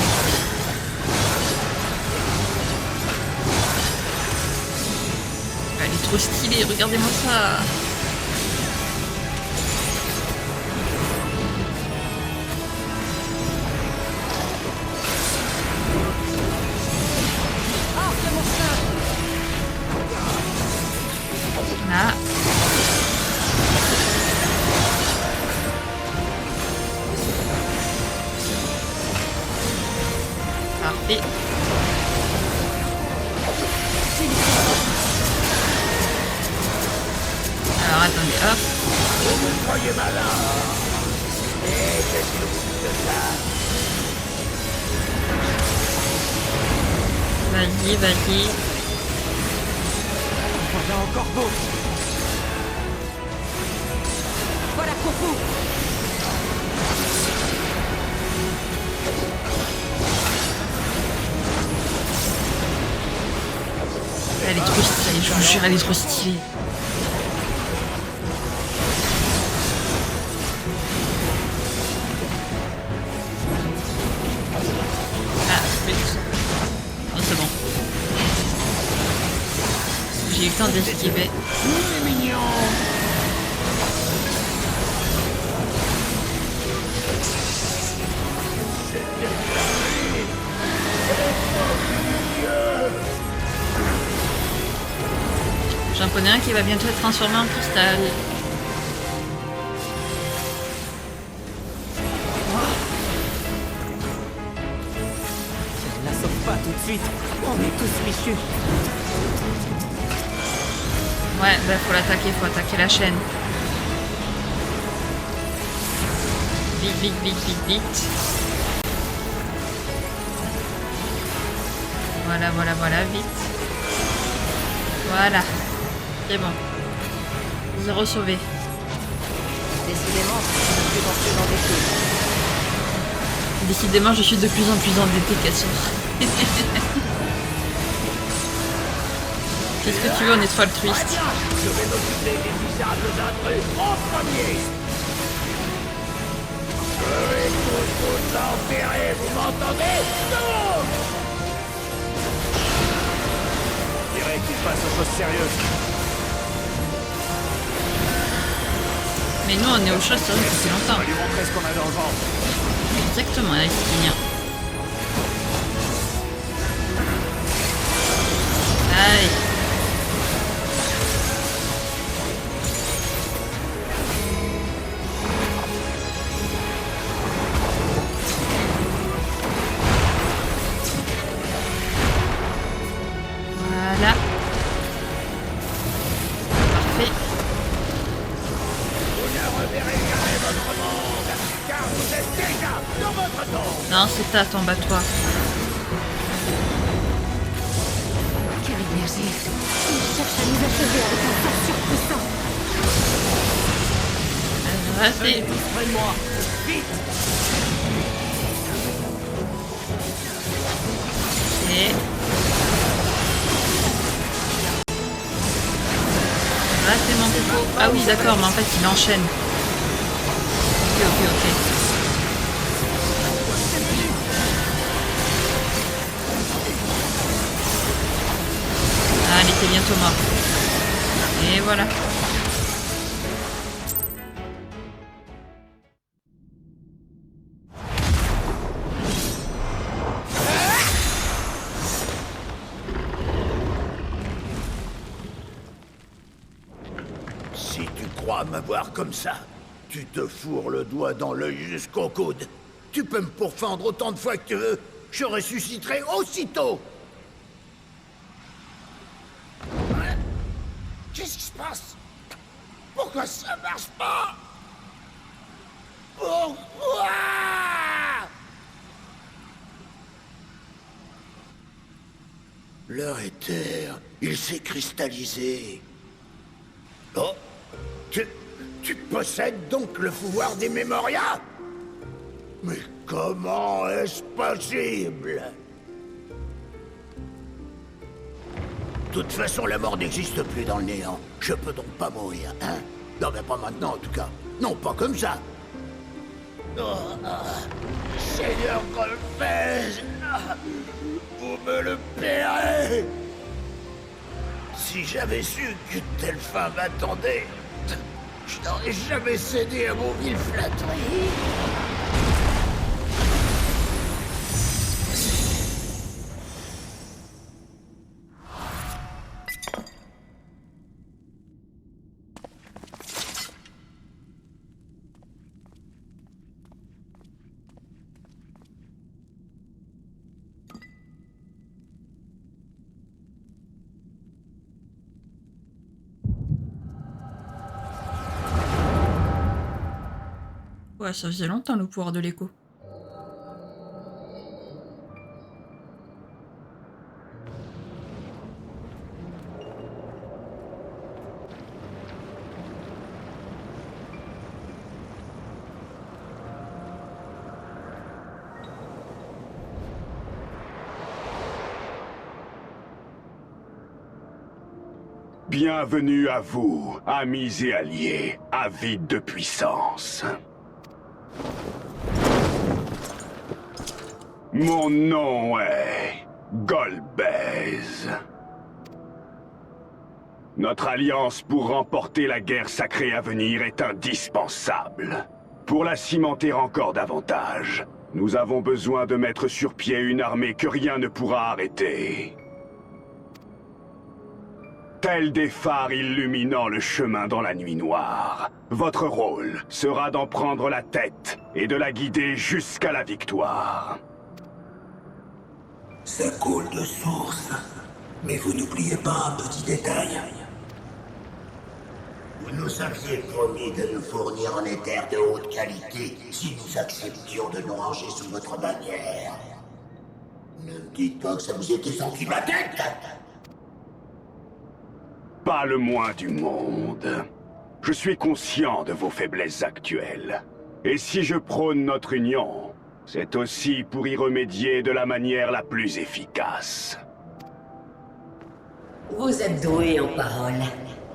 Elle est trop stylée, regardez-moi ça. Là. Parfait. Alors attendez, hop. Vous me croyez malin? Et qu'est-ce que vous dites de ça? Vas-y, vas-y. Voilà encore d'autres. Voilà pour vous. Elle est trop stylée, je vous jure, elle est trop stylée. Ah, vite. Oh, c'est bon. J'ai eu le temps d'esquiver. C'est mignon. J'en connais un qui va bientôt être transformé en cristal. Ne la sauve pas tout de suite. On est tous fichus. Ouais, bah faut attaquer la chaîne. Vite, vite, vite, vite, vite. Voilà, voilà, voilà, vite. Voilà. C'est bon. Zéro sauvé. Décidément, je suis de plus en plus endetté. Décidément, je suis de plus en plus endetté, Cassio. Qu'est-ce que tu veux, on est trop altruiste. Je vais m'occuper des misérables intrus en premier. Je vais tous vous enterrer, vous m'entendez? Non! Je dirais qu'il passe aux choses sérieuses. Mais nous, on est aux choses sérieuses depuis On longtemps. va lui montrer ce qu'on a dans le ventre. Exactement, Alexinien. Allez. Voilà. Parfait. Vous ne reverrez jamais votre monde, car vous êtes déjà dans votre stats en bas de toi. Quelle énergie! Il cherche à nous achever avec un sort surpuissant! Raté. Près de moi. Vite. Et... raté mon défaut. Ah oui, d'accord, mais en fait, il enchaîne. Ok. Ah, elle était bientôt morte. Et voilà. Si tu crois me voir comme ça, tu te fourres le doigt dans l'œil jusqu'au coude. Tu peux me pourfendre autant de fois que tu veux, je ressusciterai aussitôt. Hein? Qu'est-ce qui se passe? Pourquoi ça marche pas? Pourquoi? Leur éther, il s'est cristallisé. Oh, tu possèdes donc le pouvoir des Mémorias? Mais comment est-ce possible? De toute façon, la mort n'existe plus dans le néant. Je peux donc pas mourir, hein? Non, mais pas maintenant, en tout cas. Non, pas comme ça. Seigneur Golbez, vous me le paierez. Si j'avais su qu'une telle fin m'attendait, je n'aurais jamais cédé à mon vil flatterie. Ouais, ça faisait longtemps le pouvoir de l'écho. Bienvenue à vous, amis et alliés, avides de puissance. Mon nom est Golbez. Notre alliance pour remporter la guerre sacrée à venir est indispensable. Pour la cimenter encore davantage, nous avons besoin de mettre sur pied une armée que rien ne pourra arrêter. Tels des phares illuminant le chemin dans la nuit noire, votre rôle sera d'en prendre la tête et de la guider jusqu'à la victoire. Ça coule de source. Mais vous n'oubliez pas un petit détail. Vous nous aviez promis de nous fournir un éther de haute qualité si nous acceptions de nous ranger sous votre bannière. Ne me dites pas que ça vous était sorti de la tête. Pas le moins du monde. Je suis conscient de vos faiblesses actuelles. Et si je prône notre union, c'est aussi pour y remédier de la manière la plus efficace. Vous êtes doué en parole,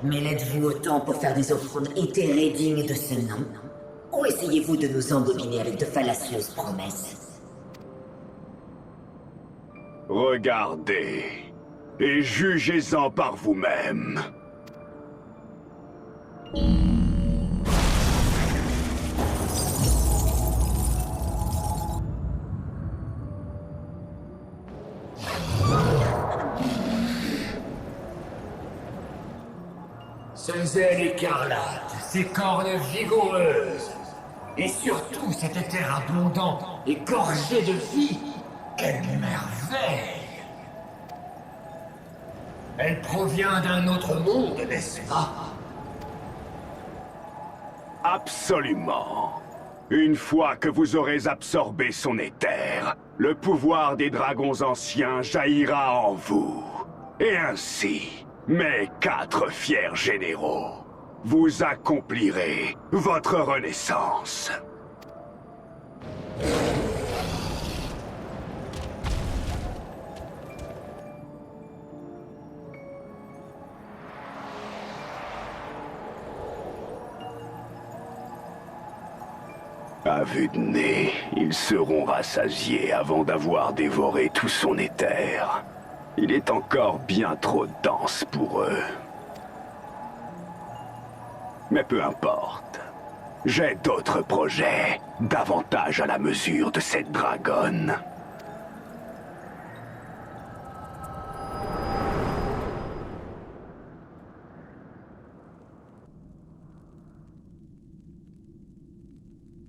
mais l'êtes-vous autant pour faire des offrandes éthérées dignes de ce nom? Ou essayez-vous de nous embobiner avec de fallacieuses promesses? Regardez, et jugez-en par vous-même. Ces ailes écarlates, ces cornes vigoureuses, et surtout cet éther abondant et gorgé de vie, quelle merveille! Elle provient d'un autre monde, n'est-ce pas? Absolument. Une fois que vous aurez absorbé son éther, le pouvoir des dragons anciens jaillira en vous. Et ainsi, mes 4 fiers généraux, vous accomplirez votre renaissance. À vue de nez, ils seront rassasiés avant d'avoir dévoré tout son éther. Il est encore bien trop dense pour eux. Mais peu importe. J'ai d'autres projets, davantage à la mesure de cette dragonne.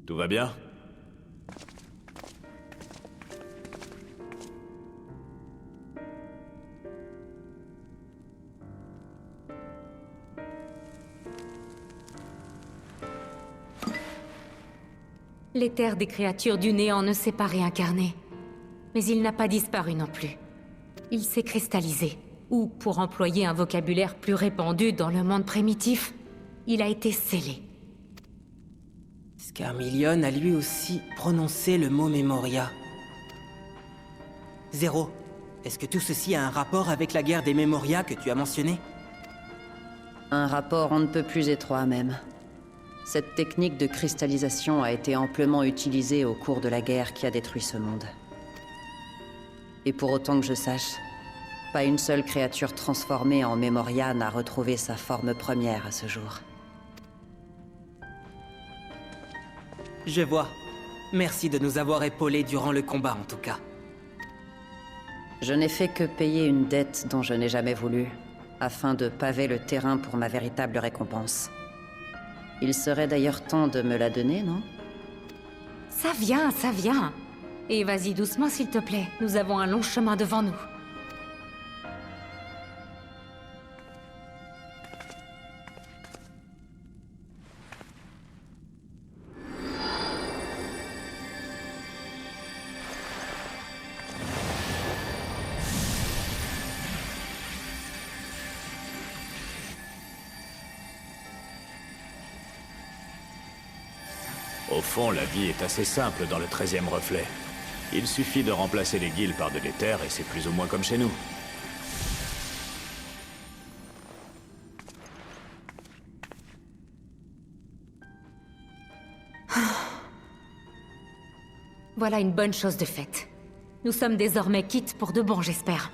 Tout va bien? L'éther des créatures du néant ne s'est pas réincarné. Mais il n'a pas disparu non plus. Il s'est cristallisé. Ou, pour employer un vocabulaire plus répandu dans le monde primitif, il a été scellé. Scarmillion a lui aussi prononcé le mot Memoria. Zéro, est-ce que tout ceci a un rapport avec la guerre des Memoria que tu as mentionné? Un rapport on ne peut plus étroit même. Cette technique de cristallisation a été amplement utilisée au cours de la guerre qui a détruit ce monde. Et pour autant que je sache, pas une seule créature transformée en Memoria n'a retrouvé sa forme première à ce jour. Je vois. Merci de nous avoir épaulés durant le combat en tout cas. Je n'ai fait que payer une dette dont je n'ai jamais voulu, afin de paver le terrain pour ma véritable récompense. Il serait d'ailleurs temps de me la donner, non? Ça vient, ça vient. Et vas-y doucement s'il te plaît, nous avons un long chemin devant nous. Au fond, la vie est assez simple dans le 13e reflet. Il suffit de remplacer les guilds par de l'éther et c'est plus ou moins comme chez nous. Voilà une bonne chose de faite. Nous sommes désormais quittes pour de bon, j'espère.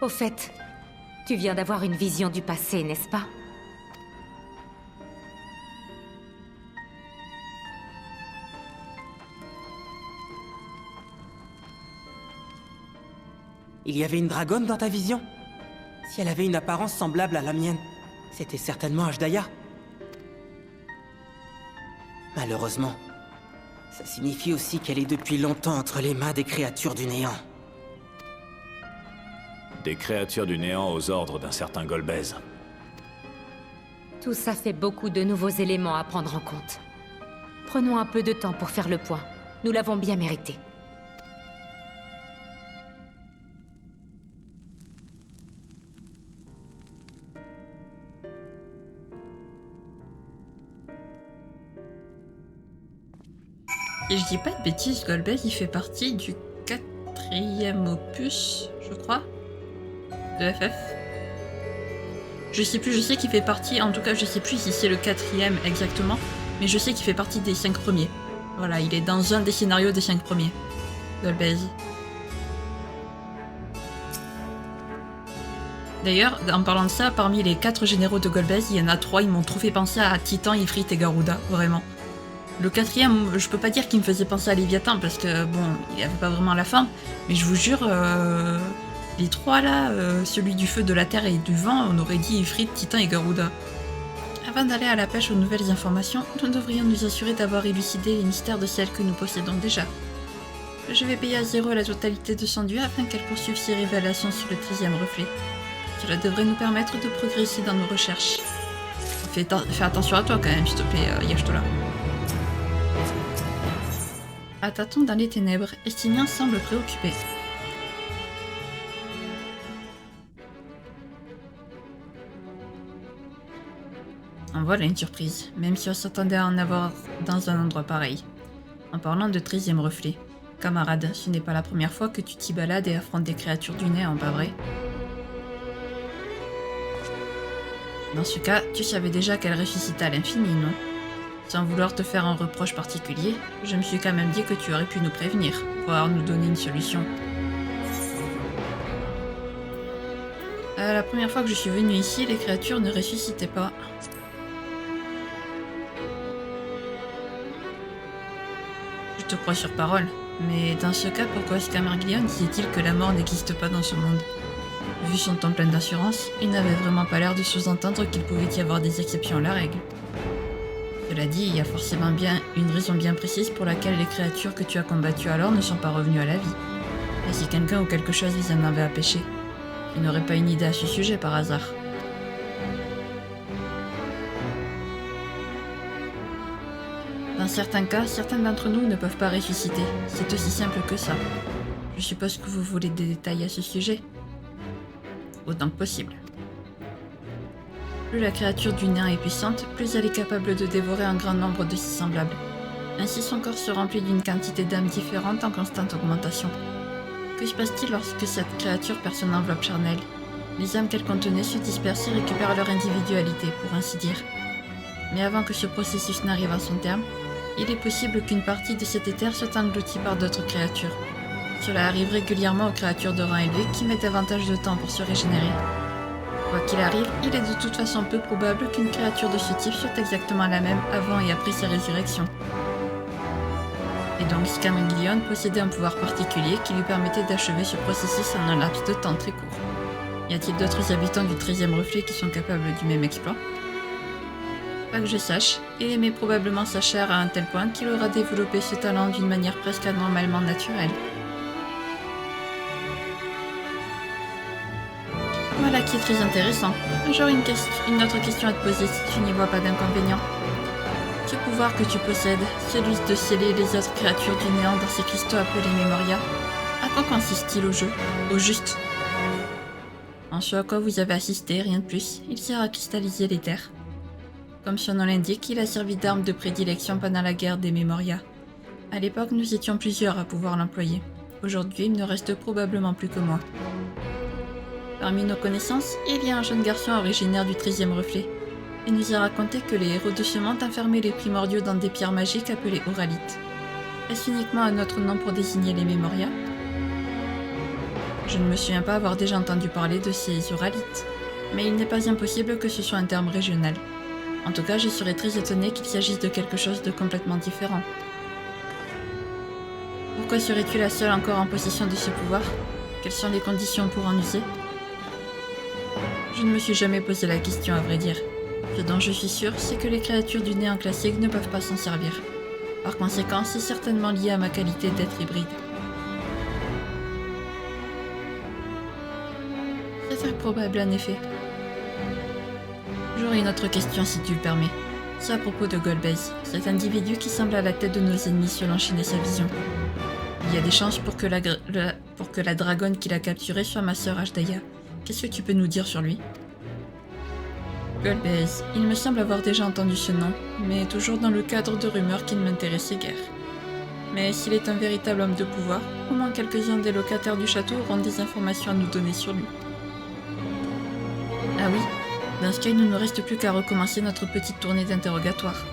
Au fait, tu viens d'avoir une vision du passé, n'est-ce pas? Il y avait une dragonne dans ta vision? Si elle avait une apparence semblable à la mienne, c'était certainement Ashdaya. Malheureusement, ça signifie aussi qu'elle est depuis longtemps entre les mains des créatures du néant. Des créatures du néant aux ordres d'un certain Golbez. Tout ça fait beaucoup de nouveaux éléments à prendre en compte. Prenons un peu de temps pour faire le point. Nous l'avons bien mérité. Et je dis pas de bêtises, Golbez, il fait partie du 4e opus, je crois, de FF. Je sais plus, je sais qu'il fait partie, en tout cas je sais plus si c'est le 4e exactement, mais je sais qu'il fait partie des 5 premiers. Voilà, il est dans un des scénarios des 5 premiers, Golbez. D'ailleurs, en parlant de ça, parmi les 4 généraux de Golbez, il y en a 3, ils m'ont trop fait penser à Titan, Ifrit et Garuda, vraiment. Le 4e, je peux pas dire qu'il me faisait penser à Léviathan parce que bon, il avait pas vraiment la fin, mais je vous jure, les 3 là, celui du feu, de la terre et du vent, on aurait dit Ifrit, Titan et Garuda. Avant d'aller à la pêche aux nouvelles informations, nous devrions nous assurer d'avoir élucidé les mystères de celles que nous possédons déjà. Je vais payer à Zéro la totalité de son dû afin qu'elle poursuive ses révélations sur le 13e reflet. Cela devrait nous permettre de progresser dans nos recherches. fais attention à toi quand même, s'il te plaît, Y'shtola. À tâtons dans les ténèbres, Estinien semble préoccupé. En voilà une surprise, même si on s'attendait à en avoir dans un endroit pareil. En parlant de 13e reflet. Camarade, ce n'est pas la première fois que tu t'y balades et affrontes des créatures du néant, pas vrai? Dans ce cas, tu savais déjà qu'elle ressuscitait à l'infini, non? Sans vouloir te faire un reproche particulier, je me suis quand même dit que tu aurais pu nous prévenir, voire nous donner une solution. La première fois que je suis venue ici, les créatures ne ressuscitaient pas. Je te crois sur parole, mais dans ce cas, pourquoi Scamarglion disait-il que la mort n'existe pas dans ce monde? Vu son ton plein d'assurance, il n'avait vraiment pas l'air de sous-entendre qu'il pouvait y avoir des exceptions à la règle. Cela dit, il y a forcément bien une raison bien précise pour laquelle les créatures que tu as combattues alors ne sont pas revenues à la vie. Et si quelqu'un ou quelque chose les en avait empêchés, il n'aurait pas une idée à ce sujet par hasard. Dans certains cas, certains d'entre nous ne peuvent pas ressusciter. C'est aussi simple que ça. Je suppose que vous voulez des détails à ce sujet. Autant que possible. Plus la créature du néant est puissante, plus elle est capable de dévorer un grand nombre de ses semblables. Ainsi son corps se remplit d'une quantité d'âmes différentes en constante augmentation. Que se passe-t-il lorsque cette créature perd son enveloppe charnelle? Les âmes qu'elle contenait se dispersent et récupèrent leur individualité, pour ainsi dire. Mais avant que ce processus n'arrive à son terme, il est possible qu'une partie de cet éther soit engloutie par d'autres créatures. Cela arrive régulièrement aux créatures de rang élevé qui mettent davantage de temps pour se régénérer. Quoi qu'il arrive, il est de toute façon peu probable qu'une créature de ce type soit exactement la même avant et après sa résurrection. Et donc Scamarglion possédait un pouvoir particulier qui lui permettait d'achever ce processus en un laps de temps très court. Y a-t-il d'autres habitants du 13e reflet qui sont capables du même exploit? Pas que je sache, il aimait probablement sa chair à un tel point qu'il aura développé ce talent d'une manière presque anormalement naturelle. Voilà qui est très intéressant. J'aurais une autre question à te poser si tu n'y vois pas d'inconvénient. Ce pouvoir que tu possèdes, celui de sceller les autres créatures du néant dans ces cristaux appelés Memoria, à quoi consiste-t-il au jeu? Au juste? En ce à quoi vous avez assisté, rien de plus, il sert à cristalliser l'éther. Comme son nom l'indique, il a servi d'arme de prédilection pendant la guerre des Memoria. À l'époque, nous étions plusieurs à pouvoir l'employer. Aujourd'hui, il ne reste probablement plus que moi. Parmi nos connaissances, il y a un jeune garçon originaire du 13e reflet. Il nous a raconté que les héros de ce monde enfermaient les primordiaux dans des pierres magiques appelées Auralites. Est-ce uniquement un autre nom pour désigner les Memoria? Je ne me souviens pas avoir déjà entendu parler de ces Auralites, mais il n'est pas impossible que ce soit un terme régional. En tout cas, je serais très étonnée qu'il s'agisse de quelque chose de complètement différent. Pourquoi serais-tu la seule encore en possession de ce pouvoir? Quelles sont les conditions pour en user? Je ne me suis jamais posé la question, à vrai dire. Ce dont je suis sûre, c'est que les créatures du néant classique ne peuvent pas s'en servir. Par conséquent, c'est certainement lié à ma qualité d'être hybride. C'est très probable, en effet. J'aurais une autre question, si tu le permets. C'est à propos de Golbez, cet individu qui semble à la tête de nos ennemis selon Shin et sa vision. Il y a des chances pour que la dragonne qu'il a capturée soit ma sœur Ashdaya. Qu'est-ce que tu peux nous dire sur lui? Golbez, il me semble avoir déjà entendu ce nom, mais toujours dans le cadre de rumeurs qui ne m'intéressaient guère. Mais s'il est un véritable homme de pouvoir, au moins quelques-uns des locataires du château auront des informations à nous donner sur lui. Ah oui, dans ce cas, il ne nous reste plus qu'à recommencer notre petite tournée d'interrogatoire.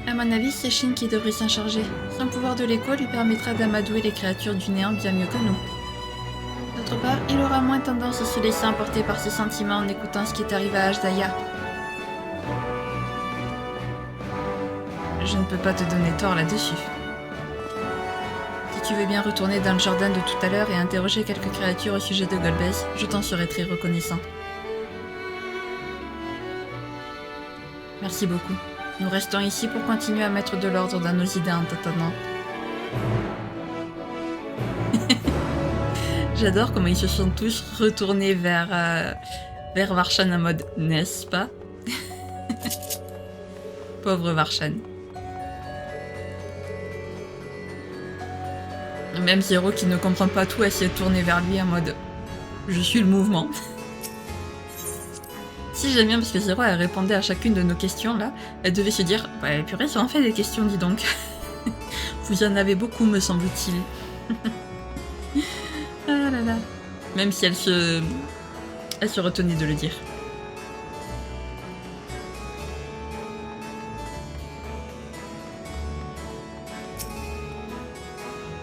À mon avis, c'est Shin qui devrait s'en charger. Son pouvoir de l'écho lui permettra d'amadouer les créatures du néant bien mieux que nous. D'autre part, il aura moins tendance à se laisser emporter par ses sentiments en écoutant ce qui est arrivé à Ashdaya. Je ne peux pas te donner tort là-dessus. Si tu veux bien retourner dans le jardin de tout à l'heure et interroger quelques créatures au sujet de Golbez, je t'en serai très reconnaissant. Merci beaucoup. Nous restons ici pour continuer à mettre de l'ordre dans nos idées en t'attendant. J'adore comment ils se sont tous retournés vers Varshan en mode « n'est-ce pas ?» Pauvre Varshan. Même Zero qui ne comprend pas tout, elle s'est tournée vers lui en mode « Je suis le mouvement ». Si j'aime bien parce que Zero elle répondait à chacune de nos questions là, elle devait se dire « Ouais purée, ça en fait des questions, dis donc ». Vous en avez beaucoup me semble-t-il. Ah là là. Même si elle se retenait de le dire.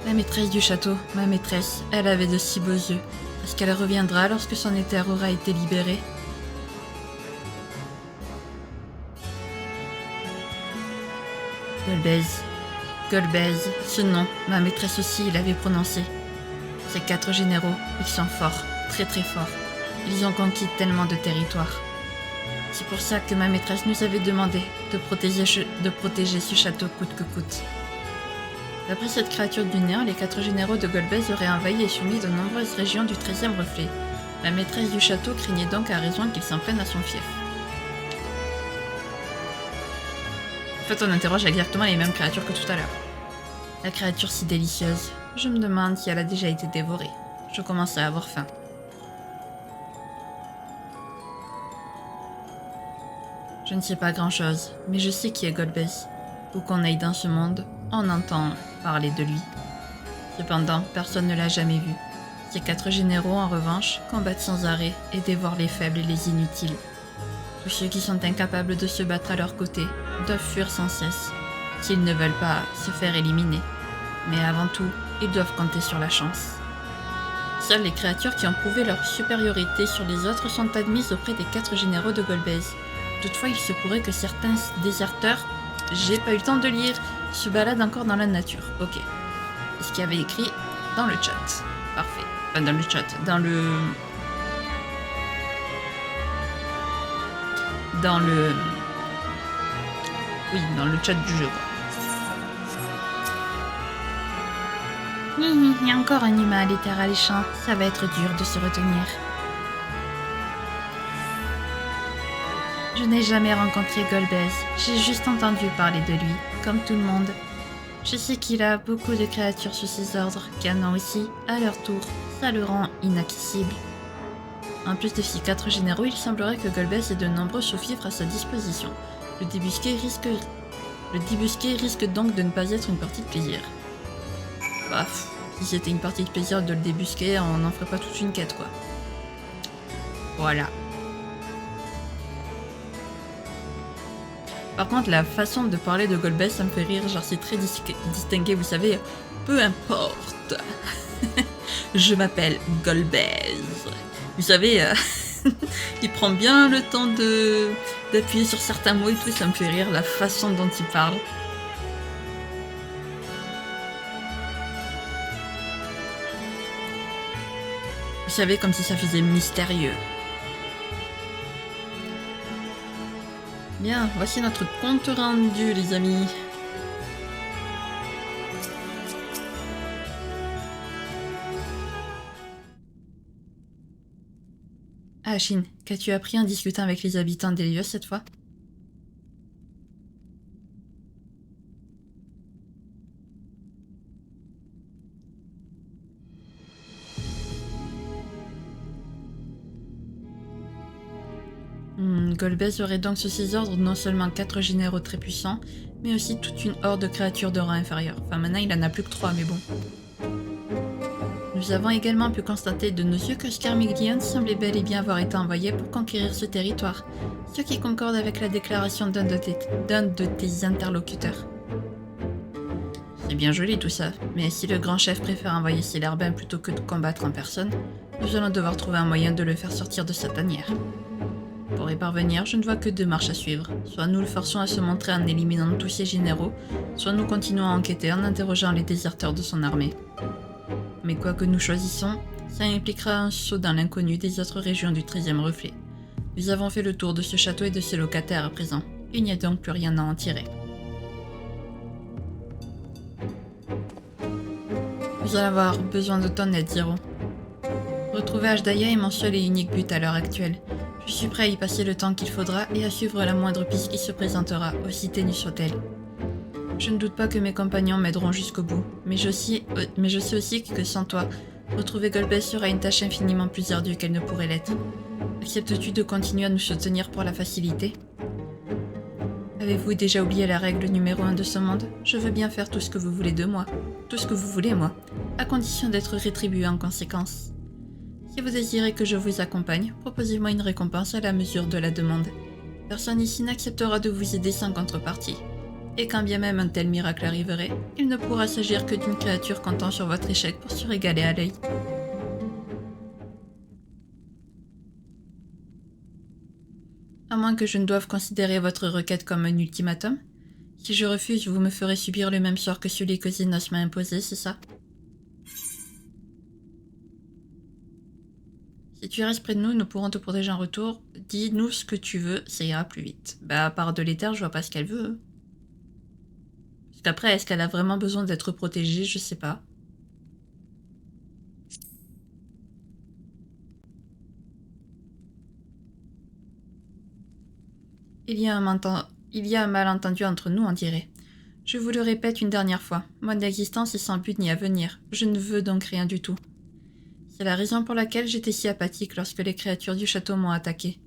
La maîtresse du château, ma maîtresse, elle avait de si beaux yeux. Est-ce qu'elle reviendra lorsque son éther aura été libéré? Golbez, ce nom, ma maîtresse aussi l'avait prononcé. Ces 4 généraux, ils sont forts, très très forts. Ils ont conquis tellement de territoires. C'est pour ça que ma maîtresse nous avait demandé de protéger ce château coûte que coûte. D'après cette créature du néant, les 4 généraux de Golbez auraient envahi et soumis de nombreuses régions du 13e reflet. La maîtresse du château craignait donc à raison qu'il s'en prenne à son fief. En fait, on interroge exactement les mêmes créatures que tout à l'heure. La créature si délicieuse. Je me demande si elle a déjà été dévorée. Je commence à avoir faim. Je ne sais pas grand-chose, mais je sais qui est Golbez. Où qu'on aille dans ce monde, on entend parler de lui. Cependant, personne ne l'a jamais vu. Ces 4 généraux, en revanche, combattent sans arrêt et dévorent les faibles et les inutiles. Tous ceux qui sont incapables de se battre à leur côté doivent fuir sans cesse, s'ils ne veulent pas se faire éliminer. Mais avant tout, ils doivent compter sur la chance. Seules les créatures qui ont prouvé leur supériorité sur les autres sont admises auprès des 4 généraux de Golbez. Toutefois, il se pourrait que certains déserteurs, j'ai pas eu le temps de lire, se baladent encore dans la nature. Ok. C'est ce qu'il y avait écrit dans le chat. Parfait. Enfin, dans le chat. Dans le... Oui, dans le chat du jeu, quoi. Il y a encore un humain à l'éther alléchant. Ça va être dur de se retenir. Je n'ai jamais rencontré Golbez. J'ai juste entendu parler de lui, comme tout le monde. Je sais qu'il a beaucoup de créatures sous ses ordres, qui en ont aussi, à leur tour. Ça le rend inaccessible. En plus de ces 4 généraux, il semblerait que Golbez ait de nombreux sous-fifres à sa disposition. Le débusquer risque donc de ne pas être une partie de plaisir. Baf, si c'était une partie de plaisir de le débusquer, on n'en ferait pas toute une quête, quoi. Voilà. Par contre, la façon de parler de Golbez, ça me fait rire, genre c'est très distingué, vous savez, peu importe. Je m'appelle Golbez. Vous savez, il prend bien le temps d'appuyer sur certains mots et tout, ça me fait rire la façon dont il parle. Vous savez, comme si ça faisait mystérieux. Bien, voici notre compte rendu, les amis. Ah, Shin, qu'as-tu appris en discutant avec les habitants d'Hélios cette fois? Golbez aurait donc sous ses ordres non seulement 4 généraux très puissants, mais aussi toute une horde de créatures de rang inférieur. Enfin, maintenant il en a plus que 3, mais bon. Nous avons également pu constater de nos yeux que Scarmiglion semblait bel et bien avoir été envoyé pour conquérir ce territoire, ce qui concorde avec la déclaration d'un de tes interlocuteurs. C'est bien joli tout ça, mais si le grand chef préfère envoyer ses larbins plutôt que de combattre en personne, nous allons devoir trouver un moyen de le faire sortir de sa tanière. Pour y parvenir, je ne vois que 2 marches à suivre. Soit nous le forçons à se montrer en éliminant tous ses généraux, soit nous continuons à enquêter en interrogeant les déserteurs de son armée. Mais quoi que nous choisissons, ça impliquera un saut dans l'inconnu des autres régions du 13e reflet. Nous avons fait le tour de ce château et de ses locataires à présent. Il n'y a donc plus rien à en tirer. Nous allons avoir besoin de ton aide, Zero. Retrouver Ashdaya est mon seul et unique but à l'heure actuelle. Je Je suis prêt à y passer le temps qu'il faudra et à suivre la moindre piste qui se présentera, aussi ténue soit-elle. Je ne doute pas que mes compagnons m'aideront jusqu'au bout, mais je sais aussi que sans toi, retrouver Golbez sera une tâche infiniment plus ardue qu'elle ne pourrait l'être. Acceptes-tu de continuer à nous soutenir pour la facilité? Avez-vous déjà oublié la règle numéro 1 de ce monde? Je veux bien faire tout ce que vous voulez de moi. Tout ce que vous voulez, moi. À condition d'être rétribué en conséquence. Si vous désirez que je vous accompagne, proposez-moi une récompense à la mesure de la demande. Personne ici n'acceptera de vous aider sans contrepartie. Et quand bien même un tel miracle arriverait, il ne pourra s'agir que d'une créature comptant sur votre échec pour se régaler à l'œil. À moins que je ne doive considérer votre requête comme un ultimatum. Si je refuse, vous me ferez subir le même sort que celui que Zenos m'a imposé, c'est ça? Si tu restes près de nous, nous pourrons te protéger en retour. Dis-nous ce que tu veux, ça ira plus vite. Bah, à part de l'éther, je vois pas ce qu'elle veut. Parce qu'après, est-ce qu'elle a vraiment besoin d'être protégée? Je sais pas. Il y a un malentendu entre nous, on dirait. Je vous le répète une dernière fois, mon existence est sans but ni avenir. Je ne veux donc rien du tout. C'est la raison pour laquelle j'étais si apathique lorsque les créatures du château m'ont attaqué.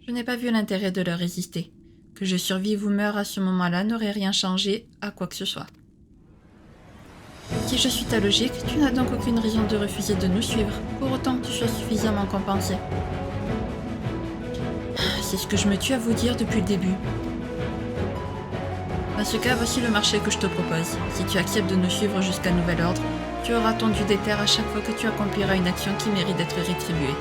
Je n'ai pas vu l'intérêt de leur résister. Que je survive ou meure à ce moment-là n'aurait rien changé à quoi que ce soit. Si je suis ta logique, tu n'as donc aucune raison de refuser de nous suivre, pour autant que tu sois suffisamment compensé. C'est ce que je me tue à vous dire depuis le début. Dans ce cas, voici le marché que je te propose. Si tu acceptes de nous suivre jusqu'à nouvel ordre, tu auras ton dû d'éther à chaque fois que tu accompliras une action qui mérite d'être rétribuée.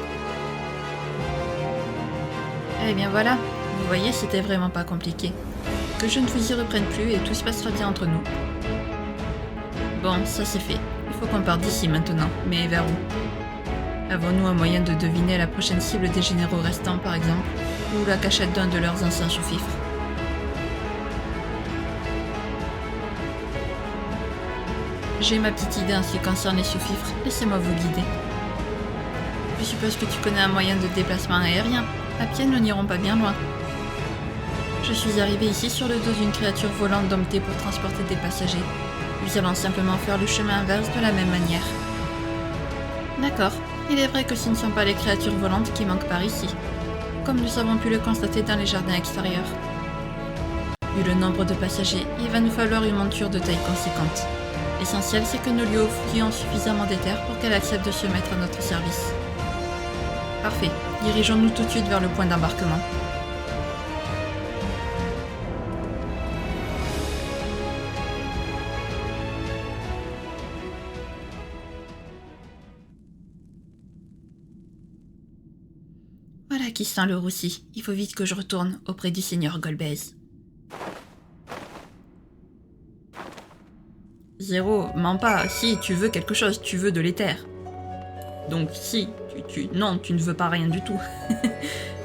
Eh bien voilà, vous voyez, c'était vraiment pas compliqué. Que je ne vous y reprenne plus et tout se passera bien entre nous. Bon, ça c'est fait. Il faut qu'on parte d'ici maintenant, mais vers où? Avons-nous un moyen de deviner la prochaine cible des généraux restants, par exemple, ou la cachette d'un de leurs anciens sous-fifres? J'ai ma petite idée en ce qui concerne les sous-fifres, laissez-moi vous guider. Je suppose que tu connais un moyen de déplacement aérien. À pied, nous n'irons pas bien loin. Je suis arrivé ici sur le dos d'une créature volante domptée pour transporter des passagers. Nous allons simplement faire le chemin inverse de la même manière. D'accord. Il est vrai que ce ne sont pas les créatures volantes qui manquent par ici, comme nous avons pu le constater dans les jardins extérieurs. Vu le nombre de passagers, il va nous falloir une monture de taille conséquente. L'essentiel, c'est que nous lui offrions suffisamment d'éther pour qu'elle accepte de se mettre à notre service. Parfait. Dirigeons-nous tout de suite vers le point d'embarquement. Voilà qui sent le roussi. Il faut vite que je retourne auprès du seigneur Golbez. Zéro, mens pas. Si, tu veux quelque chose, tu veux de l'éther. Donc si, non, tu ne veux pas rien du tout.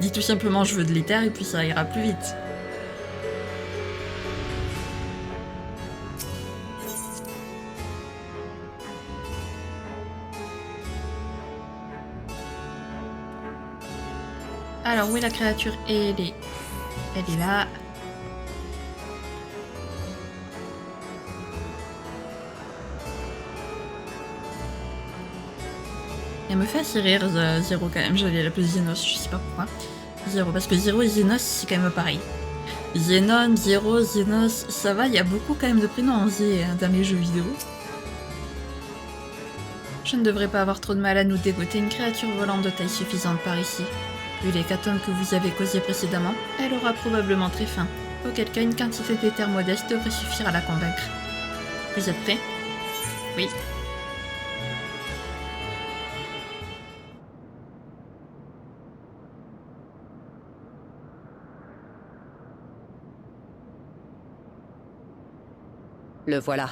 Dis tout simplement je veux de l'éther et puis ça ira plus vite. Alors où est la créature? Elle est là. Elle me fait assez rire, Zéro quand même, j'allais l'appeler Zenos, je sais pas pourquoi. Zéro, parce que Zéro et Zenos, c'est quand même pareil. Zenon, Zéro, Zenos, ça va, il y a beaucoup quand même de prénoms en Z dans les jeux vidéo. Je ne devrais pas avoir trop de mal à nous dégoter une créature volante de taille suffisante par ici. Vu l'hécatombe que vous avez causé précédemment, elle aura probablement très faim, auquel cas une quantité d'éther modeste devrait suffire à la convaincre. Vous êtes prêts? Oui. Le voilà.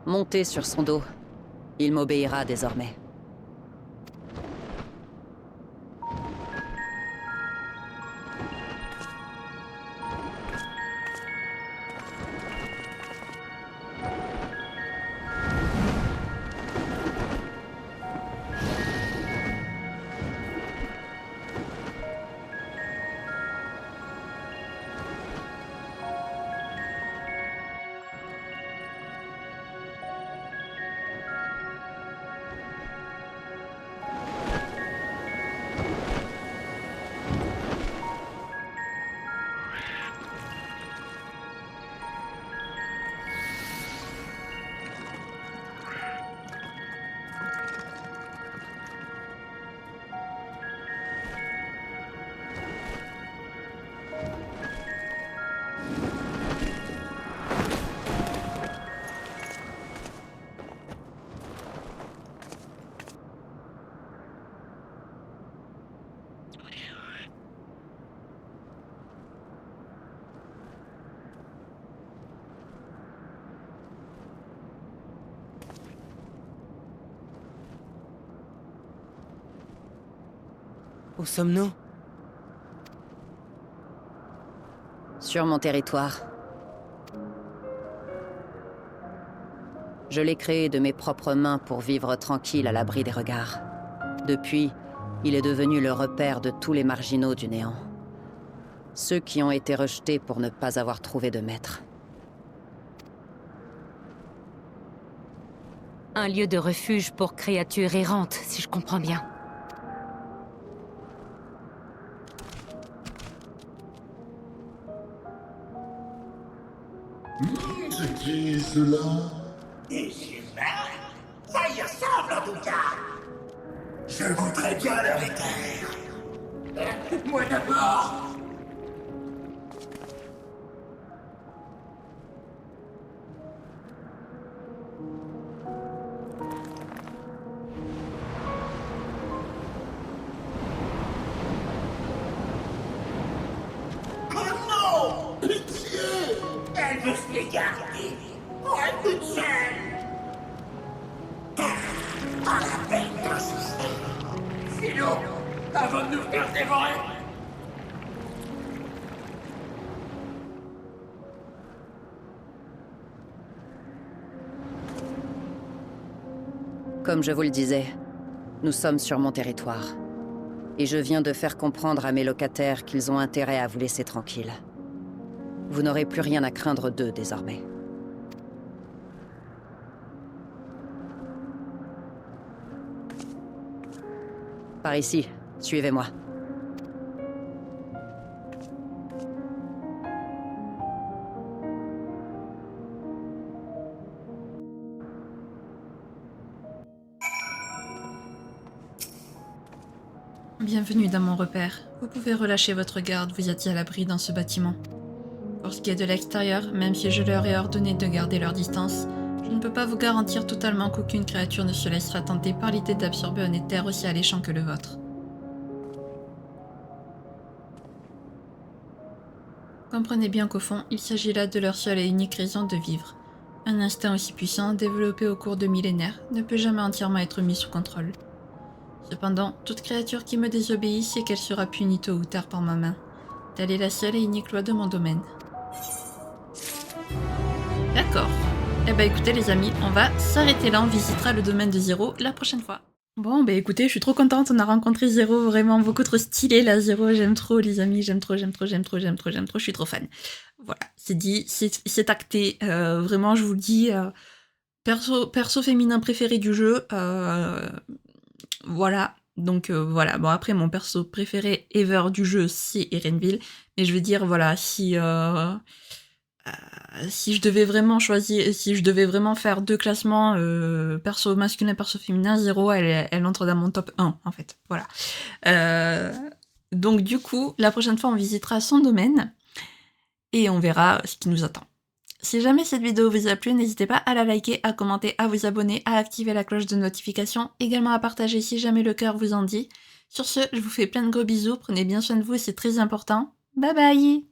Montez sur son dos. Il m'obéira désormais. Où sommes-nous? Sur mon territoire. Je l'ai créé de mes propres mains pour vivre tranquille à l'abri des regards. Depuis, il est devenu le repère de tous les marginaux du néant. Ceux qui ont été rejetés pour ne pas avoir trouvé de maître. Un lieu de refuge pour créatures errantes, si je comprends bien. C'est qui cela? Des humains? Ça y ressemble en tout cas. Je voudrais bien leur éteindre. Moi d'abord. Oh non! Pitié! Elle veut se les garder. Pour elle toute seule. Pas la peine d'insister. Sinon, avant de nous faire dévorer. Comme je vous le disais, nous sommes sur mon territoire. Et je viens de faire comprendre à mes locataires qu'ils ont intérêt à vous laisser tranquille. Vous n'aurez plus rien à craindre d'eux désormais. Par ici, suivez-moi. Bienvenue dans mon repère. Vous pouvez relâcher votre garde, vous êtes à l'abri dans ce bâtiment. Pour ce qui est de l'extérieur, même si je leur ai ordonné de garder leur distance, je ne peux pas vous garantir totalement qu'aucune créature ne se laissera tenter par l'idée d'absorber un éther aussi alléchant que le vôtre. Comprenez bien qu'au fond, il s'agit là de leur seule et unique raison de vivre. Un instinct aussi puissant, développé au cours de millénaires, ne peut jamais entièrement être mis sous contrôle. Cependant, toute créature qui me désobéit sait qu'elle sera punie tôt ou tard par ma main. Telle est la seule et unique loi de mon domaine. D'accord. Eh ben écoutez les amis, on va s'arrêter là, on visitera le domaine de Zéro la prochaine fois. Bon bah écoutez, je suis trop contente, on a rencontré Zéro, vraiment beaucoup trop stylé là, Zéro, j'aime trop les amis, j'aime trop, je suis trop fan. Voilà, c'est dit, c'est acté, vraiment je vous le dis, perso féminin préféré du jeu, voilà. Donc voilà, bon après mon perso préféré ever du jeu c'est Erenville, mais je veux dire voilà, si je devais vraiment choisir, si je devais vraiment faire deux classements perso masculin, perso féminin, Zéro elle entre dans mon top 1 en fait, voilà. Donc du coup, la prochaine fois on visitera son domaine et on verra ce qui nous attend. Si jamais cette vidéo vous a plu, n'hésitez pas à la liker, à commenter, à vous abonner, à activer la cloche de notification, également à partager si jamais le cœur vous en dit. Sur ce, je vous fais plein de gros bisous, prenez bien soin de vous, c'est très important. Bye bye!